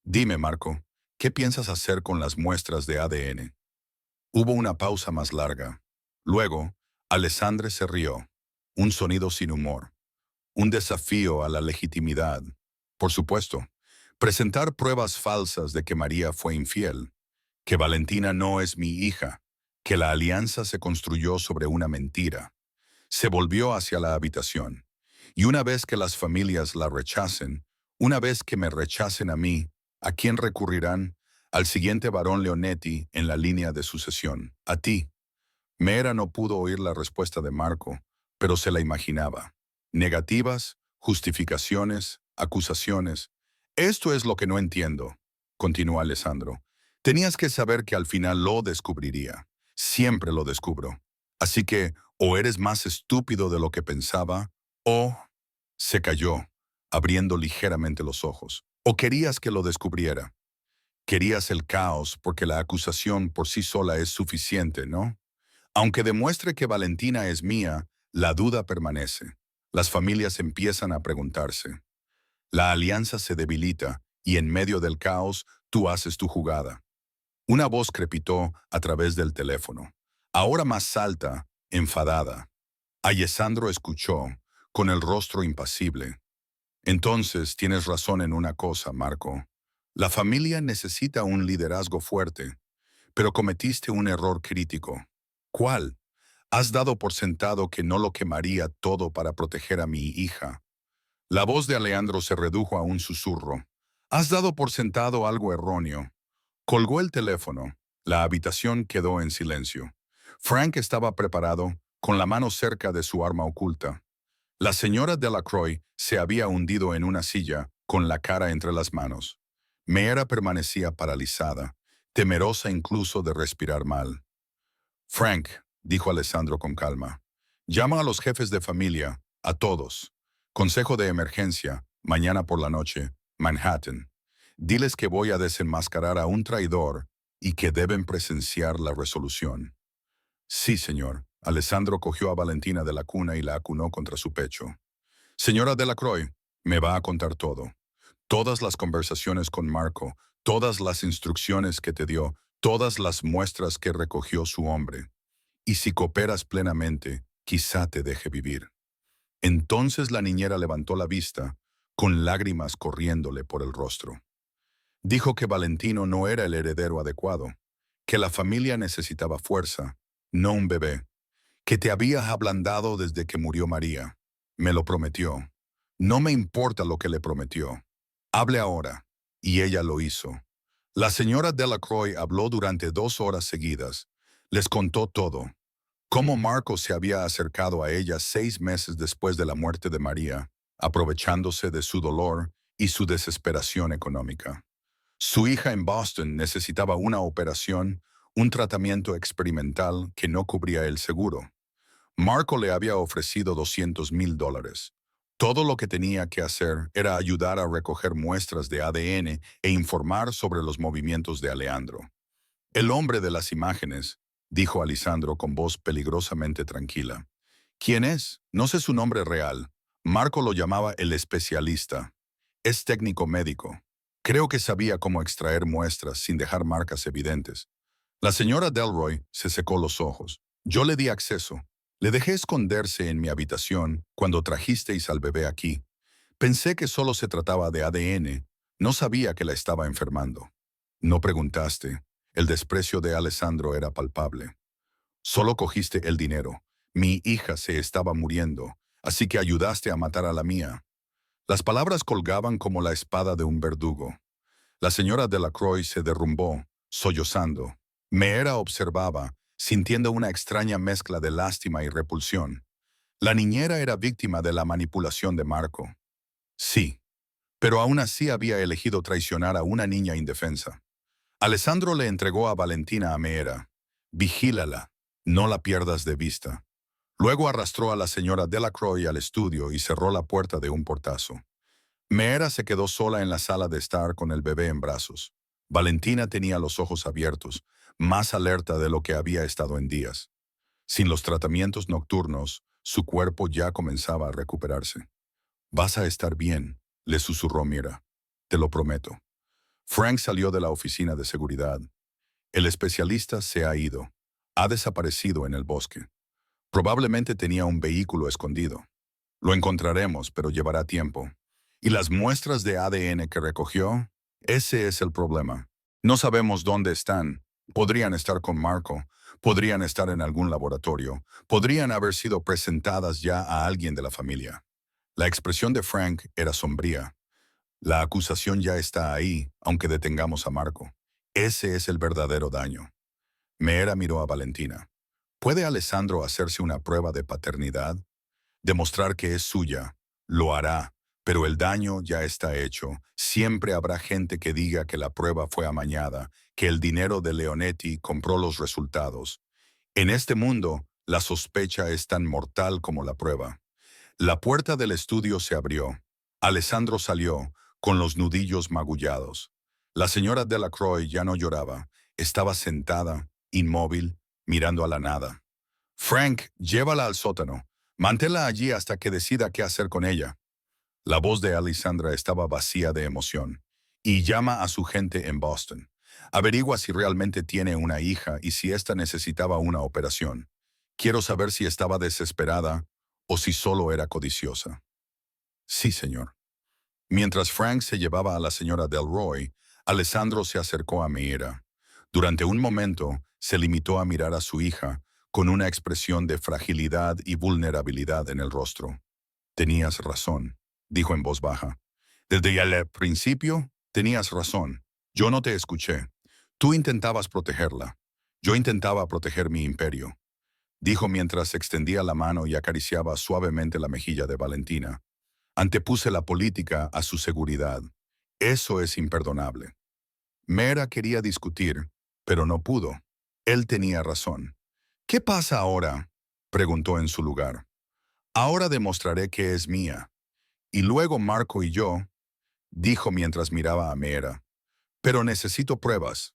«Dime, Marco, ¿qué piensas hacer con las muestras de ADN?» Hubo una pausa más larga. Luego, Alessandre se rió. Un sonido sin humor. Un desafío a la legitimidad. Por supuesto, presentar pruebas falsas de que María fue infiel, que Valentina no es mi hija, que la alianza se construyó sobre una mentira. Se volvió hacia la habitación. Y una vez que las familias la rechacen, una vez que me rechacen a mí, ¿a quién recurrirán? Al siguiente varón Leonetti en la línea de sucesión. A ti. Meera no pudo oír la respuesta de Marco, pero se la imaginaba. Negativas, justificaciones, acusaciones. Esto es lo que no entiendo, continuó Alessandro. Tenías que saber que al final lo descubriría. Siempre lo descubro. Así que o eres más estúpido de lo que pensaba, o... Se calló, abriendo ligeramente los ojos. O querías que lo descubriera. Querías el caos porque la acusación por sí sola es suficiente, ¿no? Aunque demuestre que Valentina es mía, la duda permanece. Las familias empiezan a preguntarse. La alianza se debilita y en medio del caos tú haces tu jugada. Una voz crepitó a través del teléfono, ahora más alta, enfadada. Alessandro escuchó, con el rostro impasible. Entonces tienes razón en una cosa, Marco. La familia necesita un liderazgo fuerte, pero cometiste un error crítico. ¿Cuál? Has dado por sentado que no lo quemaría todo para proteger a mi hija. La voz de Alejandro se redujo a un susurro. Has dado por sentado algo erróneo. Colgó el teléfono. La habitación quedó en silencio. Frank estaba preparado, con la mano cerca de su arma oculta. La señora Delacroix se había hundido en una silla, con la cara entre las manos. Meera permanecía paralizada, temerosa incluso de respirar mal. Frank, dijo Alessandro con calma, llama a los jefes de familia, a todos. Consejo de emergencia, mañana por la noche, Manhattan. Diles que voy a desenmascarar a un traidor y que deben presenciar la resolución. Sí, señor. Alessandro cogió a Valentina de la cuna y la acunó contra su pecho. Señora Delacroix, me va a contar todo. Todas las conversaciones con Marco, todas las instrucciones que te dio, todas las muestras que recogió su hombre. Y si cooperas plenamente, quizá te deje vivir. Entonces la niñera levantó la vista, con lágrimas corriéndole por el rostro. Dijo que Valentino no era el heredero adecuado, que la familia necesitaba fuerza, no un bebé, que te habías ablandado desde que murió María. Me lo prometió. No me importa lo que le prometió. Hable ahora. Y ella lo hizo. La señora Delacroix habló durante 2 horas seguidas. Les contó todo. Cómo Marco se había acercado a ella 6 meses después de la muerte de María, aprovechándose de su dolor y su desesperación económica. Su hija en Boston necesitaba una operación, un tratamiento experimental que no cubría el seguro. Marco le había ofrecido $200,000. Todo lo que tenía que hacer era ayudar a recoger muestras de ADN e informar sobre los movimientos de Alejandro. El hombre de las imágenes, dijo Alessandro con voz peligrosamente tranquila. ¿Quién es? No sé su nombre real. Marco lo llamaba el especialista. Es técnico médico. Creo que sabía cómo extraer muestras sin dejar marcas evidentes. La señora Delroy se secó los ojos. Yo le di acceso. Le dejé esconderse en mi habitación cuando trajisteis al bebé aquí. Pensé que solo se trataba de ADN. No sabía que la estaba enfermando. No preguntaste. El desprecio de Alessandro era palpable. Solo cogiste el dinero. Mi hija se estaba muriendo, así que ayudaste a matar a la mía. Las palabras colgaban como la espada de un verdugo. La señora Delacroix se derrumbó, sollozando. Meera observaba, sintiendo una extraña mezcla de lástima y repulsión. La niñera era víctima de la manipulación de Marco. Sí, pero aún así había elegido traicionar a una niña indefensa. Alessandro le entregó a Valentina a Meera. Vigílala, no la pierdas de vista. Luego arrastró a la señora Delacroix al estudio y cerró la puerta de un portazo. Meera se quedó sola en la sala de estar con el bebé en brazos. Valentina tenía los ojos abiertos, más alerta de lo que había estado en días. Sin los tratamientos nocturnos, su cuerpo ya comenzaba a recuperarse. Vas a estar bien, le susurró Mira. Te lo prometo. Frank salió de la oficina de seguridad. El especialista se ha ido. Ha desaparecido en el bosque. Probablemente tenía un vehículo escondido. Lo encontraremos, pero llevará tiempo. ¿Y las muestras de ADN que recogió? Ese es el problema. No sabemos dónde están. Podrían estar con Marco, podrían estar en algún laboratorio, podrían haber sido presentadas ya a alguien de la familia. La expresión de Frank era sombría. La acusación ya está ahí, aunque detengamos a Marco. Ese es el verdadero daño. Meera miró a Valentina. ¿Puede Alessandro hacerse una prueba de paternidad? Demostrar que es suya. Lo hará, Pero el daño ya está hecho. Siempre habrá gente que diga que la prueba fue amañada, que el dinero de Leonetti compró los resultados. En este mundo, la sospecha es tan mortal como la prueba. La puerta del estudio se abrió. Alessandro salió, con los nudillos magullados. La señora Delacroix ya no lloraba. Estaba sentada, inmóvil, mirando a la nada. Frank, llévala al sótano. Manténla allí hasta que decida qué hacer con ella. La voz de Alessandra estaba vacía de emoción. Y llama a su gente en Boston. Averigua si realmente tiene una hija y si ésta necesitaba una operación. Quiero saber si estaba desesperada o si solo era codiciosa. Sí, señor. Mientras Frank se llevaba a la señora Delroy, Alessandro se acercó a Meira. Durante un momento, se limitó a mirar a su hija, con una expresión de fragilidad y vulnerabilidad en el rostro. Tenías razón, dijo en voz baja. Desde el principio, tenías razón. Yo no te escuché. Tú intentabas protegerla. Yo intentaba proteger mi imperio, dijo mientras extendía la mano y acariciaba suavemente la mejilla de Valentina. Antepuse la política a su seguridad. Eso es imperdonable. Mera quería discutir, pero no pudo. Él tenía razón. ¿Qué pasa ahora?, preguntó en su lugar. Ahora demostraré que es mía. Y luego Marco y yo, dijo mientras miraba a Mera. Pero necesito pruebas.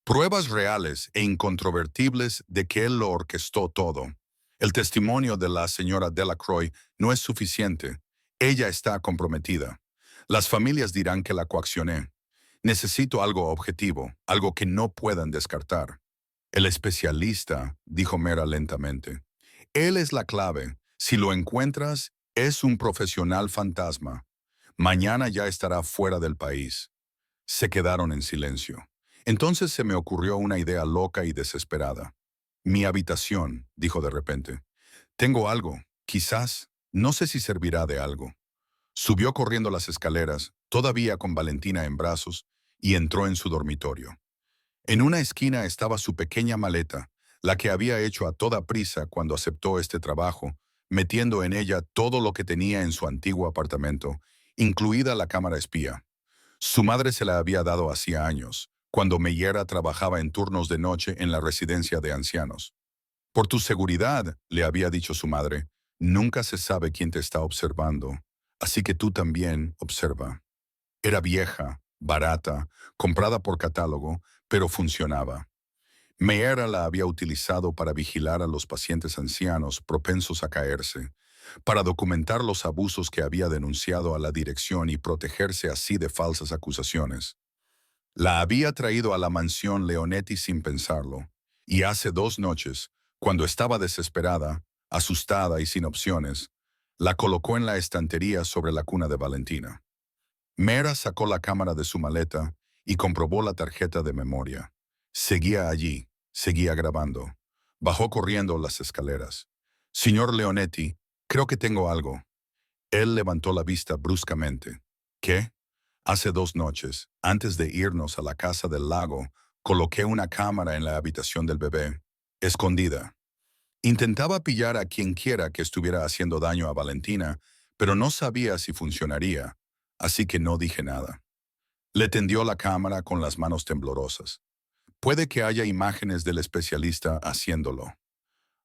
Pruebas reales e incontrovertibles de que él lo orquestó todo. El testimonio de la señora Delacroix no es suficiente. Ella está comprometida. Las familias dirán que la coaccioné. Necesito algo objetivo, algo que no puedan descartar. El especialista, dijo Mera lentamente. Él es la clave. Si lo encuentras, es un profesional fantasma. Mañana ya estará fuera del país. Se quedaron en silencio. Entonces se me ocurrió una idea loca y desesperada. Mi habitación, dijo de repente. Tengo algo, quizás, no sé si servirá de algo. Subió corriendo las escaleras, todavía con Valentina en brazos, y entró en su dormitorio. En una esquina estaba su pequeña maleta, la que había hecho a toda prisa cuando aceptó este trabajo, metiendo en ella todo lo que tenía en su antiguo apartamento, incluida la cámara espía. Su madre se la había dado hacía años, cuando Meillera trabajaba en turnos de noche en la residencia de ancianos. Por tu seguridad, le había dicho su madre, nunca se sabe quién te está observando, así que tú también observa. Era vieja, barata, comprada por catálogo, pero funcionaba. Meillera la había utilizado para vigilar a los pacientes ancianos propensos a caerse, para documentar los abusos que había denunciado a la dirección y protegerse así de falsas acusaciones. La había traído a la mansión Leonetti sin pensarlo, y hace 2 noches, cuando estaba desesperada, asustada y sin opciones, la colocó en la estantería sobre la cuna de Valentina. Mera sacó la cámara de su maleta y comprobó la tarjeta de memoria. Seguía allí, seguía grabando. Bajó corriendo las escaleras. Señor Leonetti, creo que tengo algo. Él levantó la vista bruscamente. ¿Qué? Hace 2 noches, antes de irnos a la casa del lago, coloqué una cámara en la habitación del bebé, escondida. Intentaba pillar a quien quiera que estuviera haciendo daño a Valentina, pero no sabía si funcionaría, así que no dije nada. Le tendió la cámara con las manos temblorosas. Puede que haya imágenes del especialista haciéndolo.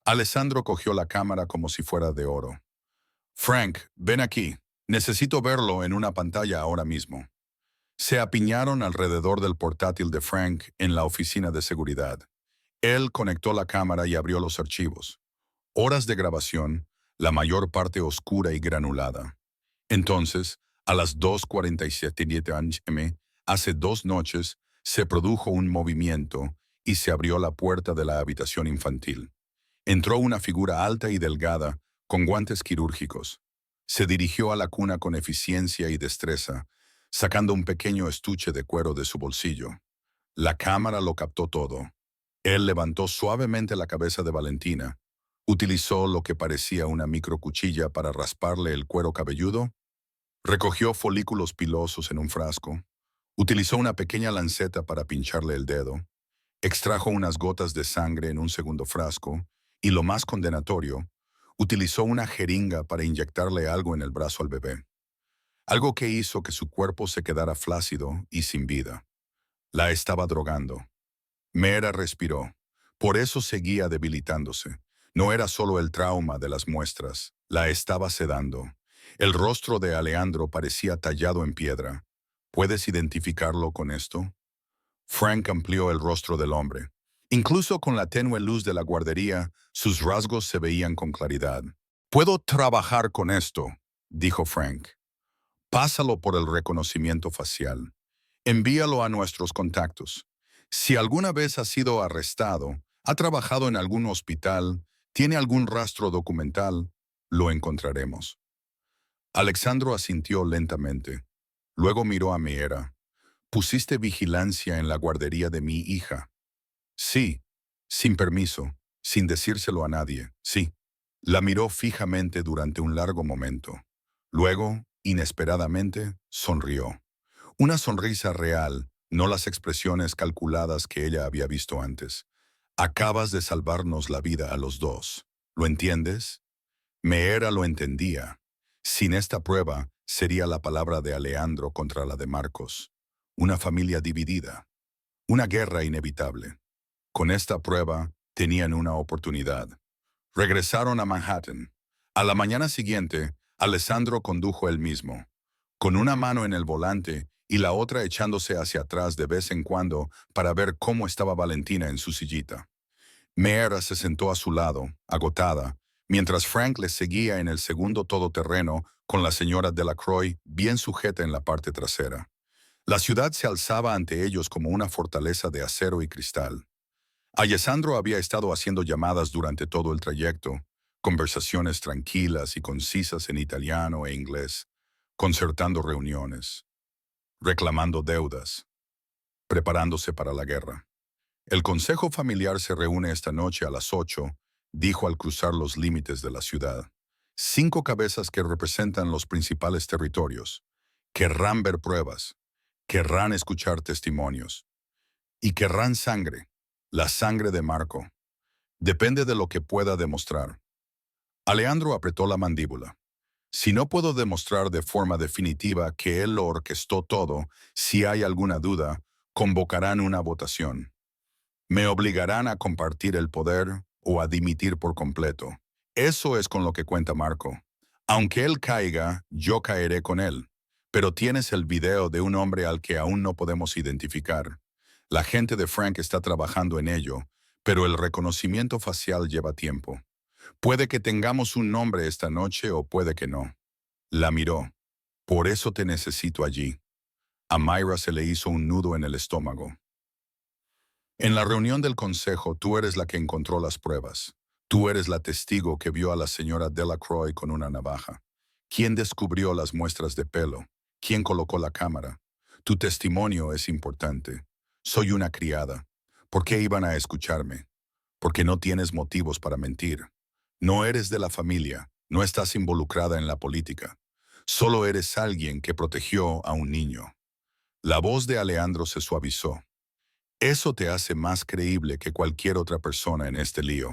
Alessandro cogió la cámara como si fuera de oro. Frank, ven aquí. Necesito verlo en una pantalla ahora mismo. Se apiñaron alrededor del portátil de Frank en la oficina de seguridad. Él conectó la cámara y abrió los archivos. Horas de grabación, la mayor parte oscura y granulada. Entonces, a las 2:47 am, hace 2 noches, se produjo un movimiento y se abrió la puerta de la habitación infantil. Entró una figura alta y delgada, con guantes quirúrgicos. Se dirigió a la cuna con eficiencia y destreza, sacando un pequeño estuche de cuero de su bolsillo. La cámara lo captó todo. Él levantó suavemente la cabeza de Valentina, utilizó lo que parecía una microcuchilla para rasparle el cuero cabelludo, recogió folículos pilosos en un frasco, utilizó una pequeña lanceta para pincharle el dedo, extrajo unas gotas de sangre en un segundo frasco y, lo más condenatorio, utilizó una jeringa para inyectarle algo en el brazo al bebé. algo que hizo que su cuerpo se quedara flácido y sin vida. La estaba drogando. Mera respiró. Por eso seguía debilitándose. No era solo el trauma de las muestras, la estaba sedando. El rostro de Alejandro parecía tallado en piedra. ¿Puedes identificarlo con esto? Frank amplió el rostro del hombre. Incluso con la tenue luz de la guardería, sus rasgos se veían con claridad. «Puedo trabajar con esto», dijo Frank. «Pásalo por el reconocimiento facial. Envíalo a nuestros contactos. Si alguna vez ha sido arrestado, ha trabajado en algún hospital, tiene algún rastro documental, lo encontraremos». Alexandro asintió lentamente. Luego miró a Meera. «¿Pusiste vigilancia en la guardería de mi hija?» «Sí, sin permiso, sin decírselo a nadie, sí». La miró fijamente durante un largo momento. Luego, inesperadamente, sonrió. Una sonrisa real, no las expresiones calculadas que ella había visto antes. «Acabas de salvarnos la vida a los dos. ¿Lo entiendes?» Meera lo entendía. Sin esta prueba, sería la palabra de Alejandro contra la de Marcos. Una familia dividida. Una guerra inevitable. Con esta prueba, tenían una oportunidad. Regresaron a Manhattan. A la mañana siguiente, Alessandro condujo él mismo, con una mano en el volante y la otra echándose hacia atrás de vez en cuando para ver cómo estaba Valentina en su sillita. Meera se sentó a su lado, agotada, mientras Frank les seguía en el segundo todoterreno con la señora Delacroix bien sujeta en la parte trasera. La ciudad se alzaba ante ellos como una fortaleza de acero y cristal. Alessandro había estado haciendo llamadas durante todo el trayecto, conversaciones tranquilas y concisas en italiano e inglés, concertando reuniones, reclamando deudas, preparándose para la guerra. «El consejo familiar se reúne esta noche a las 8», dijo al cruzar los límites de la ciudad. «5 cabezas que representan los principales territorios. Querrán ver pruebas, querrán escuchar testimonios, y querrán sangre, la sangre de Marco. Depende de lo que pueda demostrar». Alejandro apretó la mandíbula. «Si no puedo demostrar de forma definitiva que él lo orquestó todo, si hay alguna duda, convocarán una votación. Me obligarán a compartir el poder o a dimitir por completo. Eso es con lo que cuenta Marco. Aunque él caiga, yo caeré con él. Pero tienes el video de un hombre al que aún no podemos identificar. La gente de Frank está trabajando en ello, pero el reconocimiento facial lleva tiempo. Puede que tengamos un nombre esta noche o puede que no». La miró. «Por eso te necesito allí». A Mayra se le hizo un nudo en el estómago. «En la reunión del consejo, tú eres la que encontró las pruebas. Tú eres la testigo que vio a la señora Delacroix con una navaja. ¿Quién descubrió las muestras de pelo? ¿Quién colocó la cámara? Tu testimonio es importante. Soy una criada. ¿Por qué iban a escucharme? Porque no tienes motivos para mentir. No eres de la familia, no estás involucrada en la política. Solo eres alguien que protegió a un niño». La voz de Alejandro se suavizó. «Eso te hace más creíble que cualquier otra persona en este lío».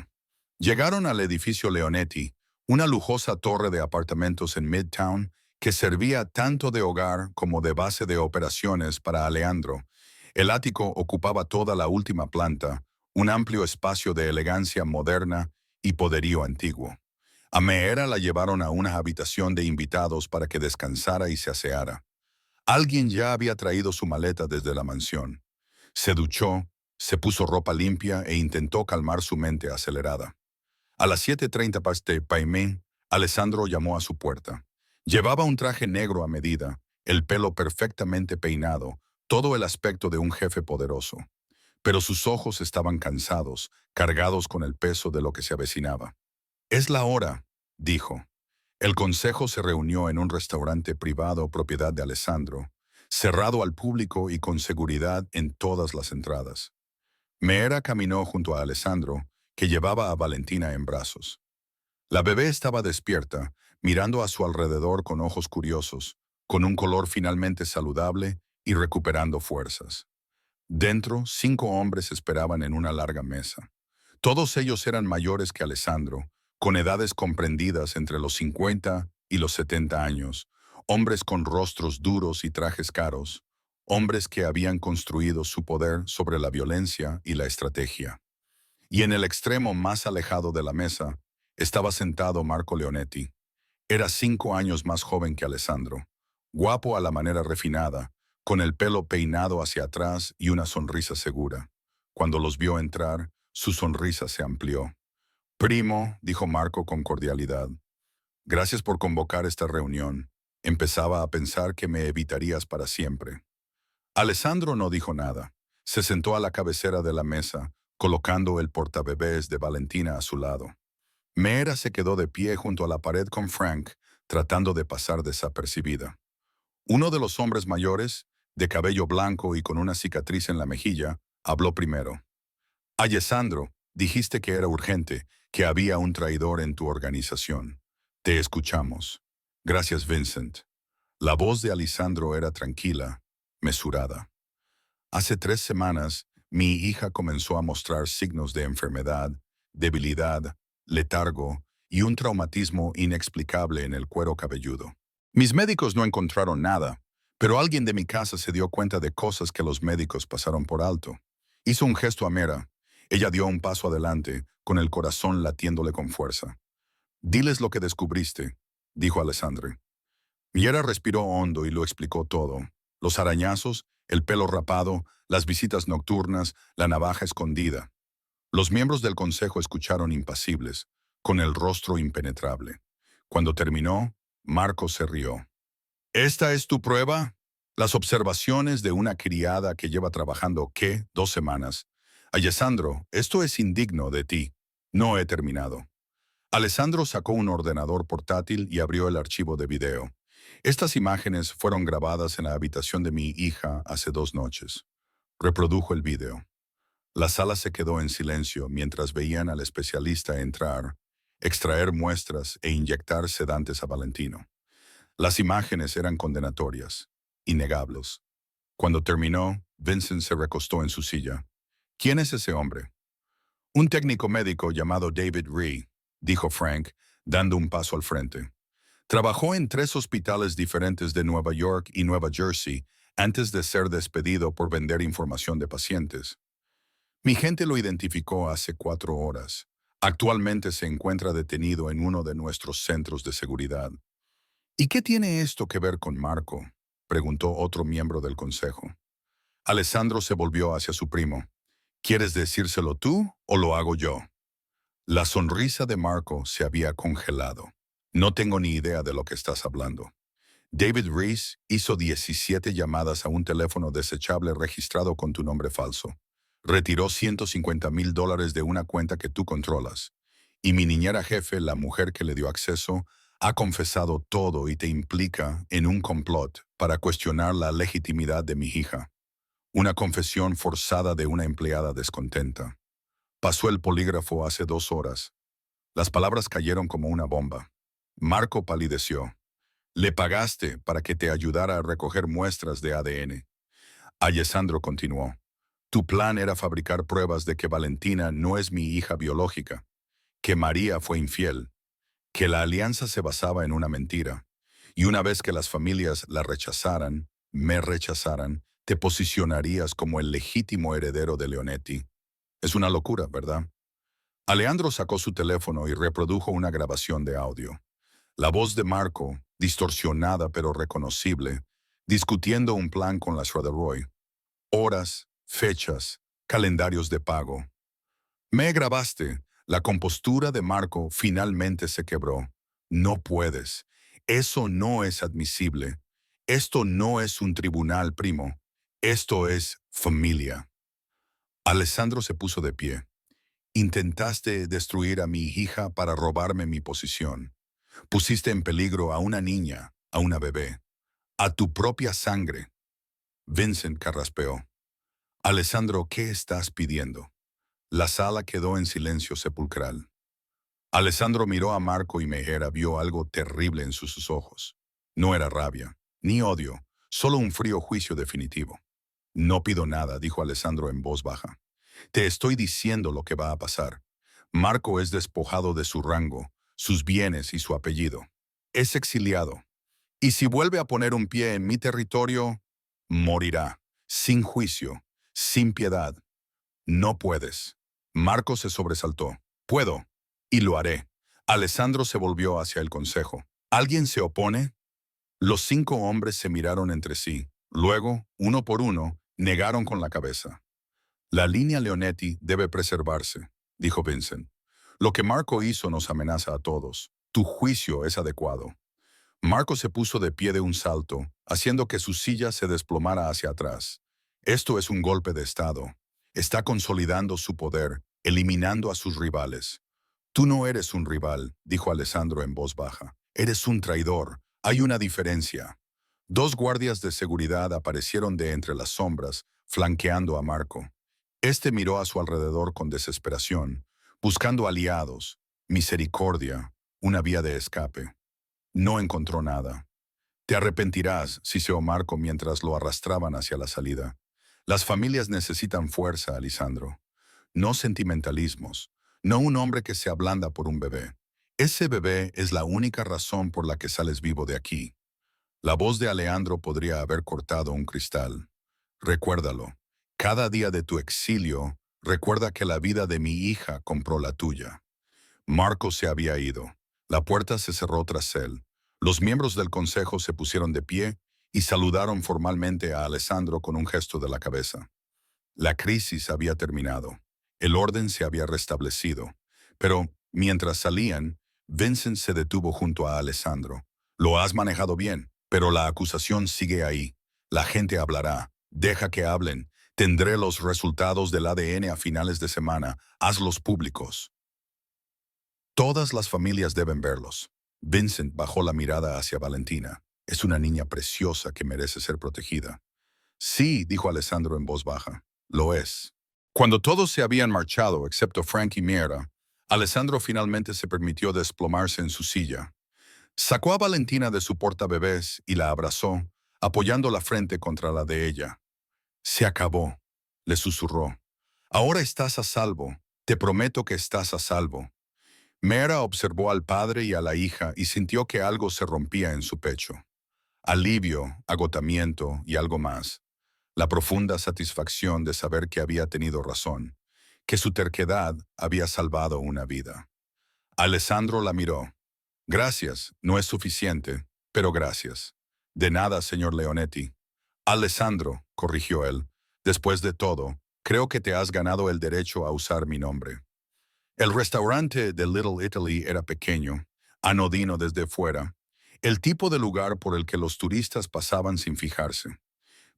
Llegaron al edificio Leonetti, una lujosa torre de apartamentos en Midtown que servía tanto de hogar como de base de operaciones para Alejandro. El ático ocupaba toda la última planta, un amplio espacio de elegancia moderna y poderío antiguo. A Meera la llevaron a una habitación de invitados para que descansara y se aseara. Alguien ya había traído su maleta desde la mansión. Se duchó, se puso ropa limpia e intentó calmar su mente acelerada. A las 7:30 p.m., Alessandro llamó a su puerta. Llevaba un traje negro a medida, el pelo perfectamente peinado, todo el aspecto de un jefe poderoso. Pero sus ojos estaban cansados, cargados con el peso de lo que se avecinaba. «Es la hora», dijo. El consejo se reunió en un restaurante privado propiedad de Alessandro, cerrado al público y con seguridad en todas las entradas. Meera caminó junto a Alessandro, que llevaba a Valentina en brazos. La bebé estaba despierta, mirando a su alrededor con ojos curiosos, con un color finalmente saludable y recuperando fuerzas. Dentro, 5 hombres esperaban en una larga mesa. Todos ellos eran mayores que Alessandro, con edades comprendidas entre los 50 y los 70 años, hombres con rostros duros y trajes caros, hombres que habían construido su poder sobre la violencia y la estrategia. Y en el extremo más alejado de la mesa estaba sentado Marco Leonetti. Era 5 años más joven que Alessandro, guapo a la manera refinada, con el pelo peinado hacia atrás y una sonrisa segura. Cuando los vio entrar, su sonrisa se amplió. Primo, dijo Marco con cordialidad, gracias por convocar esta reunión. Empezaba a pensar que me evitarías para siempre. Alessandro no dijo nada. Se sentó a la cabecera de la mesa, colocando el portabebés de Valentina a su lado. Mera se quedó de pie junto a la pared con Frank, tratando de pasar desapercibida. Uno de los hombres mayores, de cabello blanco y con una cicatriz en la mejilla, habló primero. Alessandro, dijiste que era urgente, que había un traidor en tu organización. Te escuchamos. Gracias, Vincent. La voz de Alessandro era tranquila, mesurada. Hace 3 semanas, mi hija comenzó a mostrar signos de enfermedad, debilidad, letargo y un traumatismo inexplicable en el cuero cabelludo. Mis médicos no encontraron nada, pero alguien de mi casa se dio cuenta de cosas que los médicos pasaron por alto. Hizo un gesto a Mera. Ella dio un paso adelante, con el corazón latiéndole con fuerza. Diles lo que descubriste, dijo Alessandro. Mera respiró hondo y lo explicó todo. Los arañazos, el pelo rapado, las visitas nocturnas, la navaja escondida. Los miembros del consejo escucharon impasibles, con el rostro impenetrable. Cuando terminó, Marco se rió. ¿Esta es tu prueba? Las observaciones de una criada que lleva trabajando, ¿qué? 2 semanas. Alessandro, esto es indigno de ti. No he terminado. Alessandro sacó un ordenador portátil y abrió el archivo de video. Estas imágenes fueron grabadas en la habitación de mi hija hace 2 noches. Reprodujo el video. La sala se quedó en silencio mientras veían al especialista entrar, extraer muestras e inyectar sedantes a Valentino. Las imágenes eran condenatorias, innegables. Cuando terminó, Vincent se recostó en su silla. ¿Quién es ese hombre? Un técnico médico llamado David Ree, dijo Frank, dando un paso al frente. Trabajó en 3 hospitales diferentes de Nueva York y Nueva Jersey antes de ser despedido por vender información de pacientes. Mi gente lo identificó hace 4 horas. Actualmente se encuentra detenido en uno de nuestros centros de seguridad. ¿Y qué tiene esto que ver con Marco?, preguntó otro miembro del consejo. Alessandro se volvió hacia su primo. ¿Quieres decírselo tú o lo hago yo? La sonrisa de Marco se había congelado. No tengo ni idea de lo que estás hablando. David Reese hizo 17 llamadas a un teléfono desechable registrado con tu nombre falso. Retiró $150,000 de una cuenta que tú controlas. Y mi niñera jefe, la mujer que le dio acceso, ha confesado todo y te implica en un complot para cuestionar la legitimidad de mi hija. Una confesión forzada de una empleada descontenta. Pasó el polígrafo hace 2 horas. Las palabras cayeron como una bomba. Marco palideció. Le pagaste para que te ayudara a recoger muestras de ADN. Alessandro continuó. Tu plan era fabricar pruebas de que Valentina no es mi hija biológica, que María fue infiel, que la alianza se basaba en una mentira, y una vez que las familias la rechazaran, me rechazaran, te posicionarías como el legítimo heredero de Leonetti. Es una locura, ¿verdad? Alejandro sacó su teléfono y reprodujo una grabación de audio. La voz de Marco, distorsionada pero reconocible, discutiendo un plan con la Schroeder-Roy. Horas, fechas, calendarios de pago. Me grabaste. La compostura de Marco finalmente se quebró. No puedes. Eso no es admisible. Esto no es un tribunal, primo. Esto es familia. Alessandro se puso de pie. Intentaste destruir a mi hija para robarme mi posición. Pusiste en peligro a una niña, a una bebé, a tu propia sangre. Vincent carraspeó. Alessandro, ¿qué estás pidiendo? La sala quedó en silencio sepulcral. Alessandro miró a Marco y Mejera vio algo terrible en sus ojos. No era rabia, ni odio, solo un frío juicio definitivo. No pido nada, dijo Alessandro en voz baja. Te estoy diciendo lo que va a pasar. Marco es despojado de su rango, sus bienes y su apellido. Es exiliado. Y si vuelve a poner un pie en mi territorio, morirá, sin juicio, sin piedad. No puedes. Marco se sobresaltó. Puedo, y lo haré. Alessandro se volvió hacia el consejo. ¿Alguien se opone? Los 5 hombres se miraron entre sí. Luego, uno por uno, negaron con la cabeza. La línea Leonetti debe preservarse, dijo Vincent. Lo que Marco hizo nos amenaza a todos. Tu juicio es adecuado. Marco se puso de pie de un salto, haciendo que su silla se desplomara hacia atrás. Esto es un golpe de Estado. Está consolidando su poder, eliminando a sus rivales. Tú no eres un rival, dijo Alessandro en voz baja. Eres un traidor. Hay una diferencia. 2 guardias de seguridad aparecieron de entre las sombras, flanqueando a Marco. Este miró a su alrededor con desesperación, buscando aliados, misericordia, una vía de escape. No encontró nada. Te arrepentirás, siseó Marco mientras lo arrastraban hacia la salida. Las familias necesitan fuerza, Alisandro. No sentimentalismos. No un hombre que se ablanda por un bebé. Ese bebé es la única razón por la que sales vivo de aquí. La voz de Alejandro podría haber cortado un cristal. Recuérdalo. Cada día de tu exilio, recuerda que la vida de mi hija compró la tuya. Marco se había ido. La puerta se cerró tras él. Los miembros del consejo se pusieron de pie y saludaron formalmente a Alessandro con un gesto de la cabeza. La crisis había terminado. El orden se había restablecido. Pero, mientras salían, Vincent se detuvo junto a Alessandro. Lo has manejado bien, pero la acusación sigue ahí. La gente hablará. Deja que hablen. Tendré los resultados del ADN a finales de semana. Hazlos públicos. Todas las familias deben verlos. Vincent bajó la mirada hacia Valentina. Es una niña preciosa que merece ser protegida. Sí, dijo Alessandro en voz baja. Lo es. Cuando todos se habían marchado, excepto Frank y Miera, Alessandro finalmente se permitió desplomarse en su silla. Sacó a Valentina de su portabebés y la abrazó, apoyando la frente contra la de ella. Se acabó, le susurró. Ahora estás a salvo. Te prometo que estás a salvo. Mera observó al padre y a la hija y sintió que algo se rompía en su pecho. Alivio, agotamiento y algo más. La profunda satisfacción de saber que había tenido razón, que su terquedad había salvado una vida. Alessandro la miró. Gracias, no es suficiente, pero gracias. De nada, señor Leonetti. Alessandro, corrigió él. Después de todo, creo que te has ganado el derecho a usar mi nombre. El restaurante de Little Italy era pequeño, anodino desde fuera, el tipo de lugar por el que los turistas pasaban sin fijarse.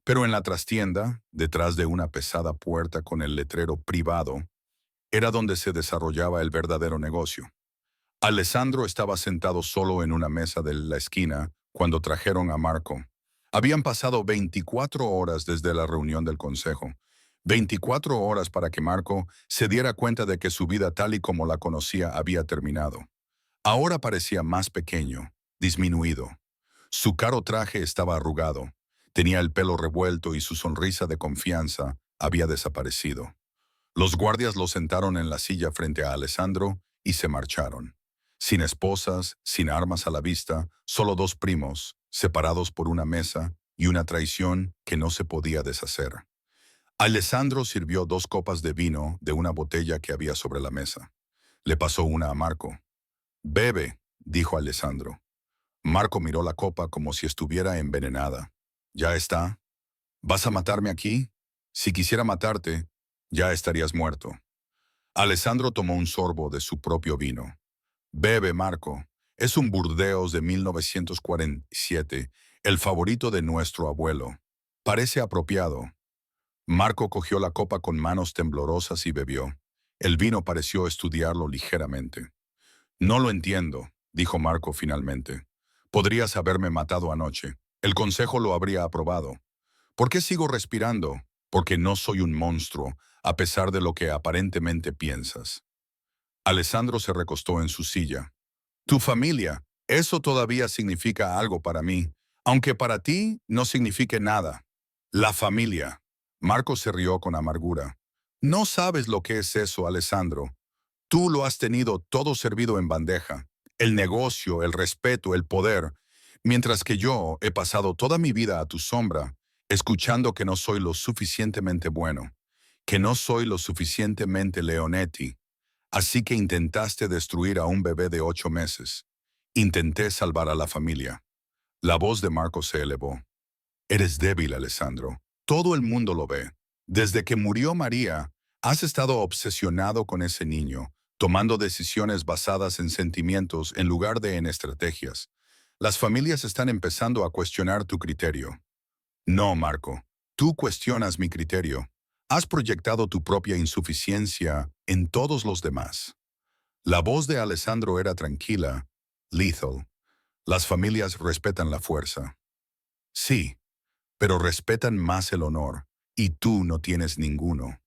Pero en la trastienda, detrás de una pesada puerta con el letrero privado, era donde se desarrollaba el verdadero negocio. Alessandro estaba sentado solo en una mesa de la esquina cuando trajeron a Marco. Habían pasado 24 horas desde la reunión del consejo. 24 horas para que Marco se diera cuenta de que su vida tal y como la conocía había terminado. Ahora parecía más pequeño, disminuido. Su caro traje estaba arrugado, tenía el pelo revuelto y su sonrisa de confianza había desaparecido. Los guardias lo sentaron en la silla frente a Alessandro y se marcharon. Sin esposas, sin armas a la vista, solo 2 primos, separados por una mesa y una traición que no se podía deshacer. Alessandro sirvió 2 copas de vino de una botella que había sobre la mesa. Le pasó una a Marco. «Bebe», dijo Alessandro. Marco miró la copa como si estuviera envenenada. «¿Ya está? ¿Vas a matarme aquí? Si quisiera matarte, ya estarías muerto». Alessandro tomó un sorbo de su propio vino. «Bebe, Marco. Es un Burdeos de 1947, el favorito de nuestro abuelo. Parece apropiado». Marco cogió la copa con manos temblorosas y bebió. El vino pareció estudiarlo ligeramente. «No lo entiendo», dijo Marco finalmente. «Podrías haberme matado anoche. El consejo lo habría aprobado. ¿Por qué sigo respirando? Porque no soy un monstruo, a pesar de lo que aparentemente piensas». Alessandro se recostó en su silla. «Tu familia, eso todavía significa algo para mí, aunque para ti no signifique nada. La familia». Marco se rió con amargura. «No sabes lo que es eso, Alessandro. Tú lo has tenido todo servido en bandeja. El negocio, el respeto, el poder. Mientras que yo he pasado toda mi vida a tu sombra, escuchando que no soy lo suficientemente bueno, que no soy lo suficientemente Leonetti. Así que intentaste destruir a un bebé de 8 meses. Intenté salvar a la familia. La voz de Marco se elevó. Eres débil, Alessandro. Todo el mundo lo ve. Desde que murió María, has estado obsesionado con ese niño, tomando decisiones basadas en sentimientos en lugar de en estrategias. Las familias están empezando a cuestionar tu criterio. No, Marco. Tú cuestionas mi criterio. Has proyectado tu propia insuficiencia en todos los demás. La voz de Alessandro era tranquila, lethal. Las familias respetan la fuerza. Sí, pero respetan más el honor, y tú no tienes ninguno.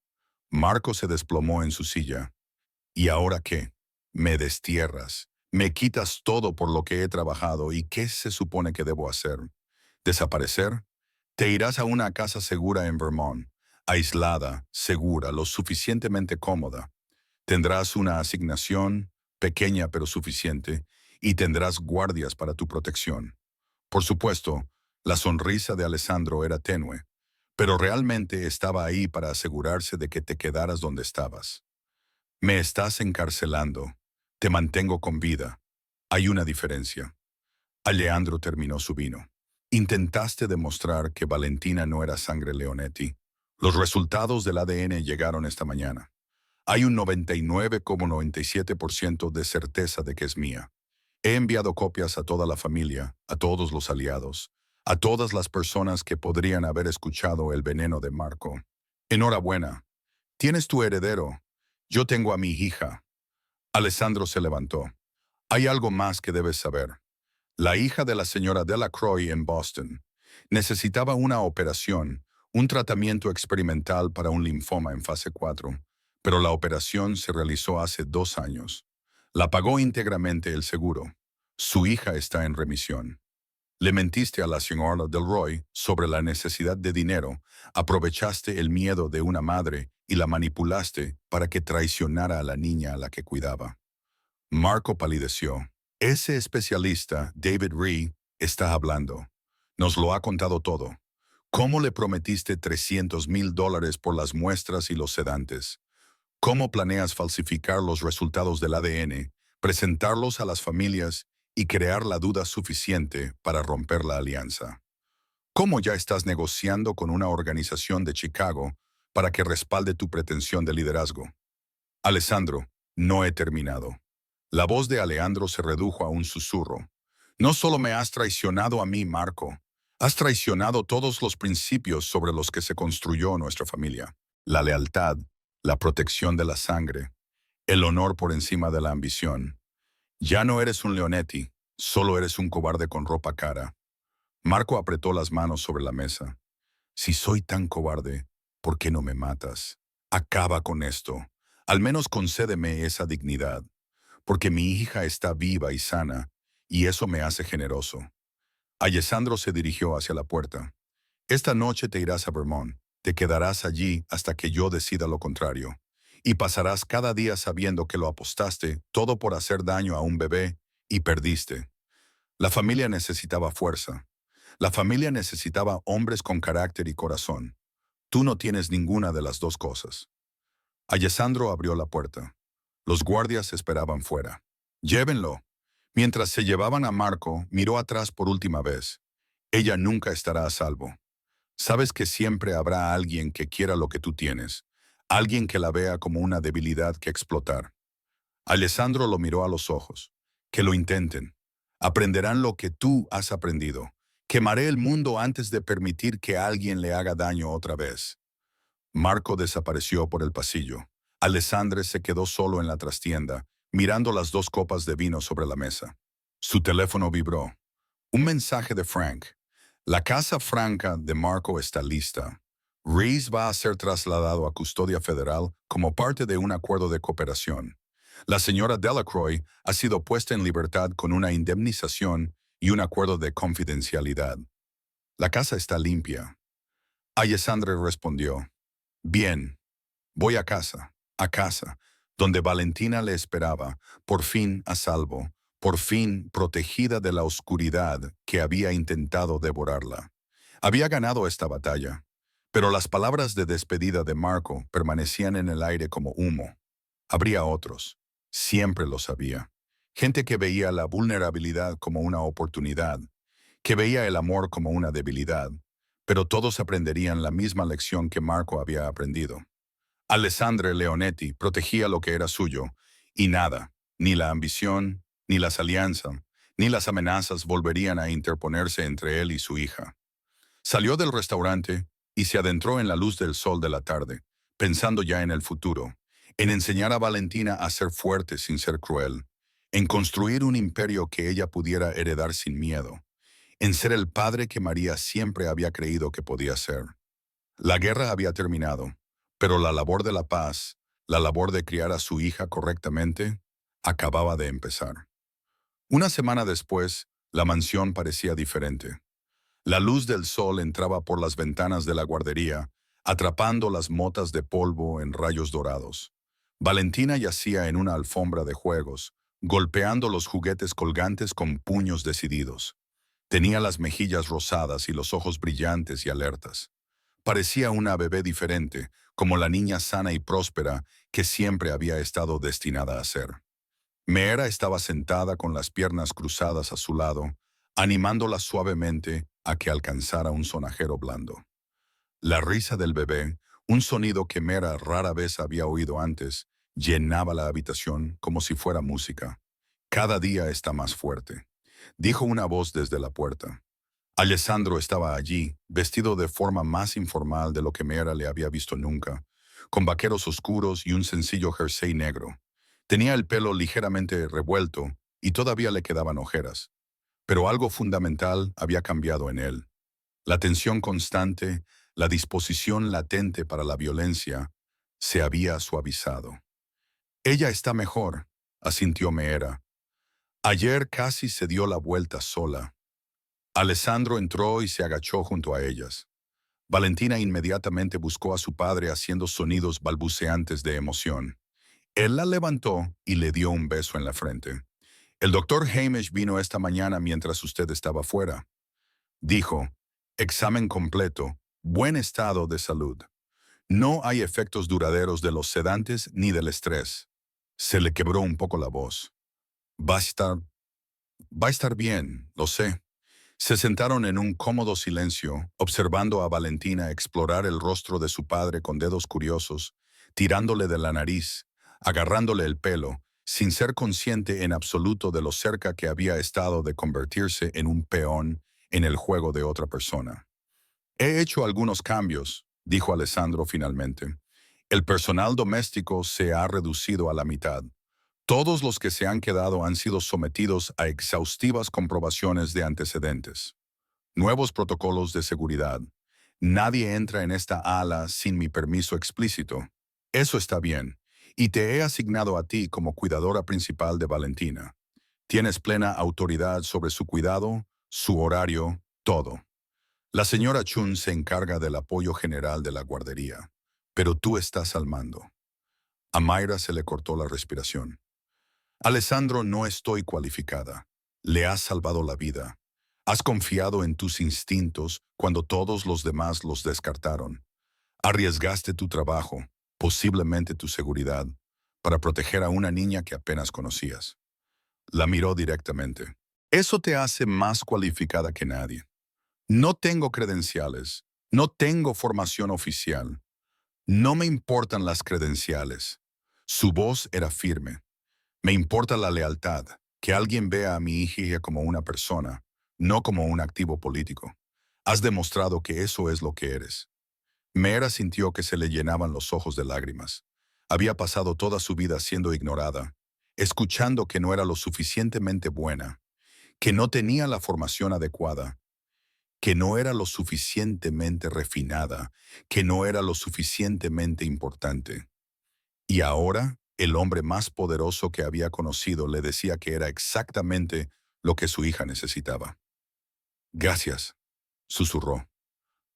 Marco se desplomó en su silla. ¿Y ahora qué? Me destierras. Me quitas todo por lo que he trabajado y ¿qué se supone que debo hacer? ¿Desaparecer? Te irás a una casa segura en Vermont, aislada, segura, lo suficientemente cómoda. Tendrás una asignación, pequeña pero suficiente, y tendrás guardias para tu protección. Por supuesto, la sonrisa de Alessandro era tenue, pero realmente estaba ahí para asegurarse de que te quedaras donde estabas. Me estás encarcelando. Te mantengo con vida. Hay una diferencia. Alejandro terminó su vino. Intentaste demostrar que Valentina no era sangre Leonetti. Los resultados del ADN llegaron esta mañana. Hay un 99,97% de certeza de que es mía. He enviado copias a toda la familia, a todos los aliados, a todas las personas que podrían haber escuchado el veneno de Marco. Enhorabuena. Tienes tu heredero. Yo tengo a mi hija. Alessandro se levantó. Hay algo más que debes saber. La hija de la señora Delacroix en Boston necesitaba una operación, un tratamiento experimental para un linfoma en fase 4, pero la operación se realizó hace 2 años. La pagó íntegramente el seguro. Su hija está en remisión. Le mentiste a la señora Delroy sobre la necesidad de dinero, aprovechaste el miedo de una madre y la manipulaste para que traicionara a la niña a la que cuidaba. Marco palideció. Ese especialista, David Ree, está hablando. Nos lo ha contado todo. ¿Cómo le prometiste $300,000 por las muestras y los sedantes? ¿Cómo planeas falsificar los resultados del ADN, presentarlos a las familias y crear la duda suficiente para romper la alianza? ¿Cómo ya estás negociando con una organización de Chicago para que respalde tu pretensión de liderazgo? Alessandro, no he terminado. La voz de Alejandro se redujo a un susurro. No solo me has traicionado a mí, Marco, has traicionado todos los principios sobre los que se construyó nuestra familia. La lealtad, la protección de la sangre, el honor por encima de la ambición. Ya no eres un Leonetti, solo eres un cobarde con ropa cara. Marco apretó las manos sobre la mesa. Si soy tan cobarde, ¿por qué no me matas? Acaba con esto. Al menos concédeme esa dignidad, porque mi hija está viva y sana, y eso me hace generoso. Alessandro se dirigió hacia la puerta. Esta noche te irás a Vermont, te quedarás allí hasta que yo decida lo contrario, y pasarás cada día sabiendo que lo apostaste todo por hacer daño a un bebé y perdiste. La familia necesitaba fuerza. La familia necesitaba hombres con carácter y corazón. Tú no tienes ninguna de las dos cosas. Alessandro abrió la puerta. Los guardias esperaban fuera. Llévenlo. Mientras se llevaban a Marco, miró atrás por última vez. Ella nunca estará a salvo. Sabes que siempre habrá alguien que quiera lo que tú tienes, alguien que la vea como una debilidad que explotar. Alessandro lo miró a los ojos. Que lo intenten. Aprenderán lo que tú has aprendido. Quemaré el mundo antes de permitir que alguien le haga daño otra vez. Marco desapareció por el pasillo. Alessandre se quedó solo en la trastienda, mirando las 2 copas de vino sobre la mesa. Su teléfono vibró. Un mensaje de Frank. La Casa Franca de Marco está lista. Reese va a ser trasladado a custodia federal como parte de un acuerdo de cooperación. La señora Delacroix ha sido puesta en libertad con una indemnización y un acuerdo de confidencialidad. La casa está limpia. Alessandre respondió. Bien, voy a casa, donde Valentina le esperaba, por fin a salvo, por fin protegida de la oscuridad que había intentado devorarla. Había ganado esta batalla, pero las palabras de despedida de Marco permanecían en el aire como humo. Habría otros, siempre lo sabía. Gente que veía la vulnerabilidad como una oportunidad, que veía el amor como una debilidad, pero todos aprenderían la misma lección que Marco había aprendido. Alessandro Leonetti protegía lo que era suyo, y nada, ni la ambición, ni las alianzas, ni las amenazas volverían a interponerse entre él y su hija. Salió del restaurante y se adentró en la luz del sol de la tarde, pensando ya en el futuro, en enseñar a Valentina a ser fuerte sin ser cruel, en construir un imperio que ella pudiera heredar sin miedo, en ser el padre que María siempre había creído que podía ser. La guerra había terminado, pero la labor de la paz, la labor de criar a su hija correctamente, acababa de empezar. Una semana después, la mansión parecía diferente. La luz del sol entraba por las ventanas de la guardería, atrapando las motas de polvo en rayos dorados. Valentina yacía en una alfombra de juegos, golpeando los juguetes colgantes con puños decididos. Tenía las mejillas rosadas y los ojos brillantes y alertas. Parecía una bebé diferente, como la niña sana y próspera que siempre había estado destinada a ser. Meera estaba sentada con las piernas cruzadas a su lado, animándola suavemente a que alcanzara un sonajero blando. La risa del bebé, un sonido que Meera rara vez había oído antes, llenaba la habitación como si fuera música. Cada día está más fuerte, dijo una voz desde la puerta. Alessandro estaba allí, vestido de forma más informal de lo que Meera le había visto nunca, con vaqueros oscuros y un sencillo jersey negro. Tenía el pelo ligeramente revuelto y todavía le quedaban ojeras. Pero algo fundamental había cambiado en él. La tensión constante, la disposición latente para la violencia, se había suavizado. Ella está mejor, asintió Meera. Ayer casi se dio la vuelta sola. Alessandro entró y se agachó junto a ellas. Valentina inmediatamente buscó a su padre haciendo sonidos balbuceantes de emoción. Él la levantó y le dio un beso en la frente. El doctor Hamish vino esta mañana mientras usted estaba fuera. Dijo, examen completo, buen estado de salud. No hay efectos duraderos de los sedantes ni del estrés. Se le quebró un poco la voz. Va a estar, va a estar bien, lo sé. Se sentaron en un cómodo silencio, observando a Valentina explorar el rostro de su padre con dedos curiosos, tirándole de la nariz, agarrándole el pelo, sin ser consciente en absoluto de lo cerca que había estado de convertirse en un peón en el juego de otra persona. He hecho algunos cambios, dijo Alessandro finalmente. El personal doméstico se ha reducido a la mitad. Todos los que se han quedado han sido sometidos a exhaustivas comprobaciones de antecedentes. Nuevos protocolos de seguridad. Nadie entra en esta ala sin mi permiso explícito. Eso está bien, y te he asignado a ti como cuidadora principal de Valentina. Tienes plena autoridad sobre su cuidado, su horario, todo. La señora Chun se encarga del apoyo general de la guardería, pero tú estás al mando. A Mayra se le cortó la respiración. Alessandro, no estoy cualificada. Le has salvado la vida. Has confiado en tus instintos cuando todos los demás los descartaron. Arriesgaste tu trabajo, posiblemente tu seguridad, para proteger a una niña que apenas conocías. La miró directamente. Eso te hace más cualificada que nadie. No tengo credenciales, no tengo formación oficial. No me importan las credenciales. Su voz era firme. Me importa la lealtad, que alguien vea a mi hija como una persona, no como un activo político. Has demostrado que eso es lo que eres. Meera sintió que se le llenaban los ojos de lágrimas. Había pasado toda su vida siendo ignorada, escuchando que no era lo suficientemente buena, que no tenía la formación adecuada, que no era lo suficientemente refinada, que no era lo suficientemente importante. Y ahora, el hombre más poderoso que había conocido le decía que era exactamente lo que su hija necesitaba. Gracias, susurró.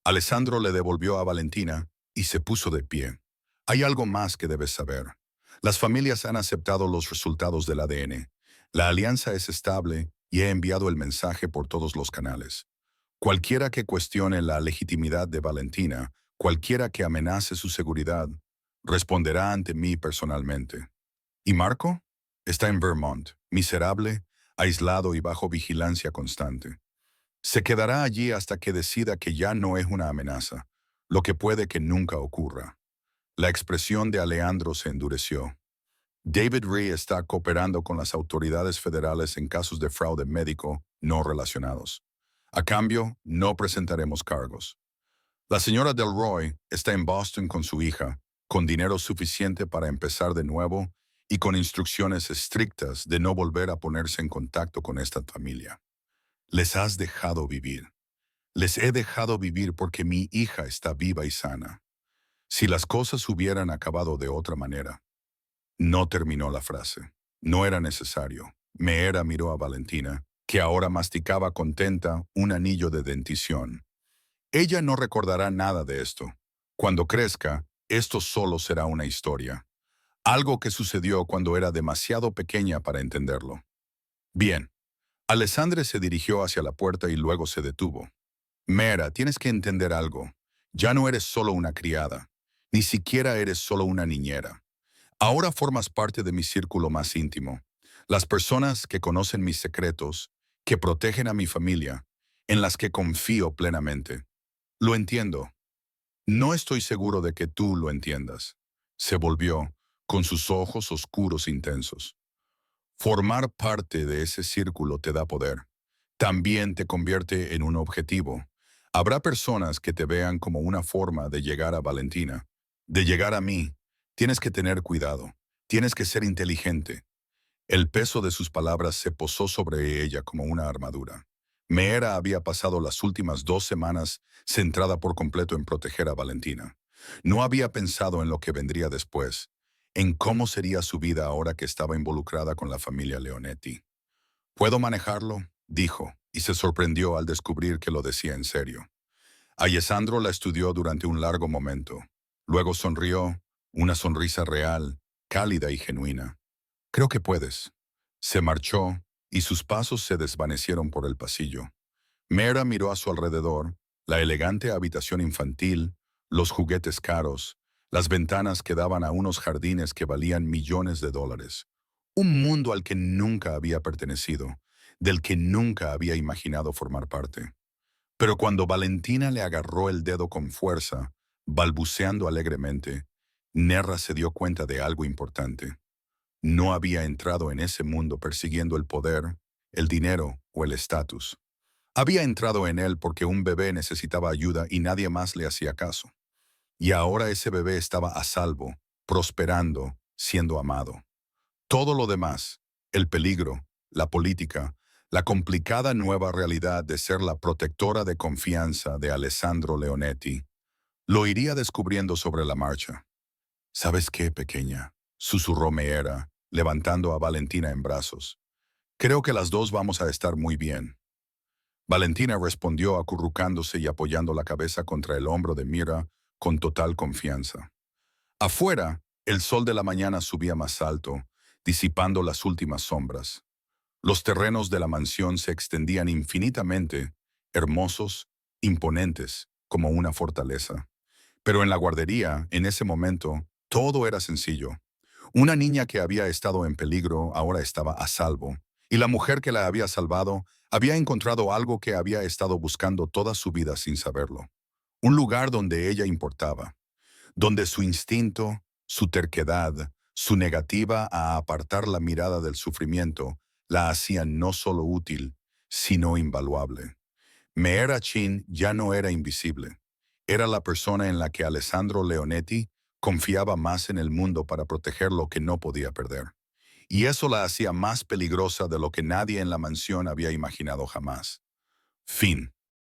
Alessandro le devolvió a Valentina y se puso de pie. Hay algo más que debes saber. Las familias han aceptado los resultados del ADN. La alianza es estable y he enviado el mensaje por todos los canales. Cualquiera que cuestione la legitimidad de Valentina, cualquiera que amenace su seguridad, responderá ante mí personalmente. ¿Y Marco? Está en Vermont, miserable, aislado y bajo vigilancia constante. Se quedará allí hasta que decida que ya no es una amenaza, lo que puede que nunca ocurra. La expresión de Alejandro se endureció. David Ree está cooperando con las autoridades federales en casos de fraude médico no relacionados. A cambio, no presentaremos cargos. La señora Delroy está en Boston con su hija, con dinero suficiente para empezar de nuevo y con instrucciones estrictas de no volver a ponerse en contacto con esta familia. Les has dejado vivir. Les he dejado vivir porque mi hija está viva y sana. Si las cosas hubieran acabado de otra manera. No terminó la frase. No era necesario. Meera miró a Valentina, que ahora masticaba contenta un anillo de dentición. Ella no recordará nada de esto. Cuando crezca, esto solo será una historia. Algo que sucedió cuando era demasiado pequeña para entenderlo. Bien. Alessandre se dirigió hacia la puerta y luego se detuvo. Meera, tienes que entender algo. Ya no eres solo una criada. Ni siquiera eres solo una niñera. Ahora formas parte de mi círculo más íntimo. Las personas que conocen mis secretos, que protegen a mi familia, en las que confío plenamente. Lo entiendo. No estoy seguro de que tú lo entiendas. Se volvió, con sus ojos oscuros intensos. Formar parte de ese círculo te da poder. También te convierte en un objetivo. Habrá personas que te vean como una forma de llegar a Valentina, de llegar a mí. Tienes que tener cuidado. Tienes que ser inteligente. El peso de sus palabras se posó sobre ella como una armadura. Meera había pasado las últimas 2 semanas centrada por completo en proteger a Valentina. No había pensado en lo que vendría después, en cómo sería su vida ahora que estaba involucrada con la familia Leonetti. ¿Puedo manejarlo?, dijo, y se sorprendió al descubrir que lo decía en serio. Alessandro la estudió durante un largo momento. Luego sonrió, una sonrisa real, cálida y genuina. Creo que puedes. Se marchó y sus pasos se desvanecieron por el pasillo. Meera miró a su alrededor, la elegante habitación infantil, los juguetes caros, las ventanas que daban a unos jardines que valían millones de dólares. Un mundo al que nunca había pertenecido, del que nunca había imaginado formar parte. Pero cuando Valentina le agarró el dedo con fuerza, balbuceando alegremente, Nerra se dio cuenta de algo importante. No había entrado en ese mundo persiguiendo el poder, el dinero o el estatus. Había entrado en él porque un bebé necesitaba ayuda y nadie más le hacía caso. Y ahora ese bebé estaba a salvo, prosperando, siendo amado. Todo lo demás, el peligro, la política, la complicada nueva realidad de ser la protectora de confianza de Alessandro Leonetti, lo iría descubriendo sobre la marcha. ¿Sabes qué, pequeña?, susurró Meera, levantando a Valentina en brazos. Creo que las dos vamos a estar muy bien. Valentina respondió acurrucándose y apoyando la cabeza contra el hombro de Mira con total confianza. Afuera, el sol de la mañana subía más alto, disipando las últimas sombras. Los terrenos de la mansión se extendían infinitamente, hermosos, imponentes, como una fortaleza. Pero en la guardería, en ese momento, todo era sencillo. Una niña que había estado en peligro ahora estaba a salvo, y la mujer que la había salvado había encontrado algo que había estado buscando toda su vida sin saberlo. Un lugar donde ella importaba, donde su instinto, su terquedad, su negativa a apartar la mirada del sufrimiento la hacían no solo útil, sino invaluable. Meera Chin ya no era invisible. Era la persona en la que Alessandro Leonetti confiaba más en el mundo para proteger lo que no podía perder. Y eso la hacía más peligrosa de lo que nadie en la mansión había imaginado jamás. Fin.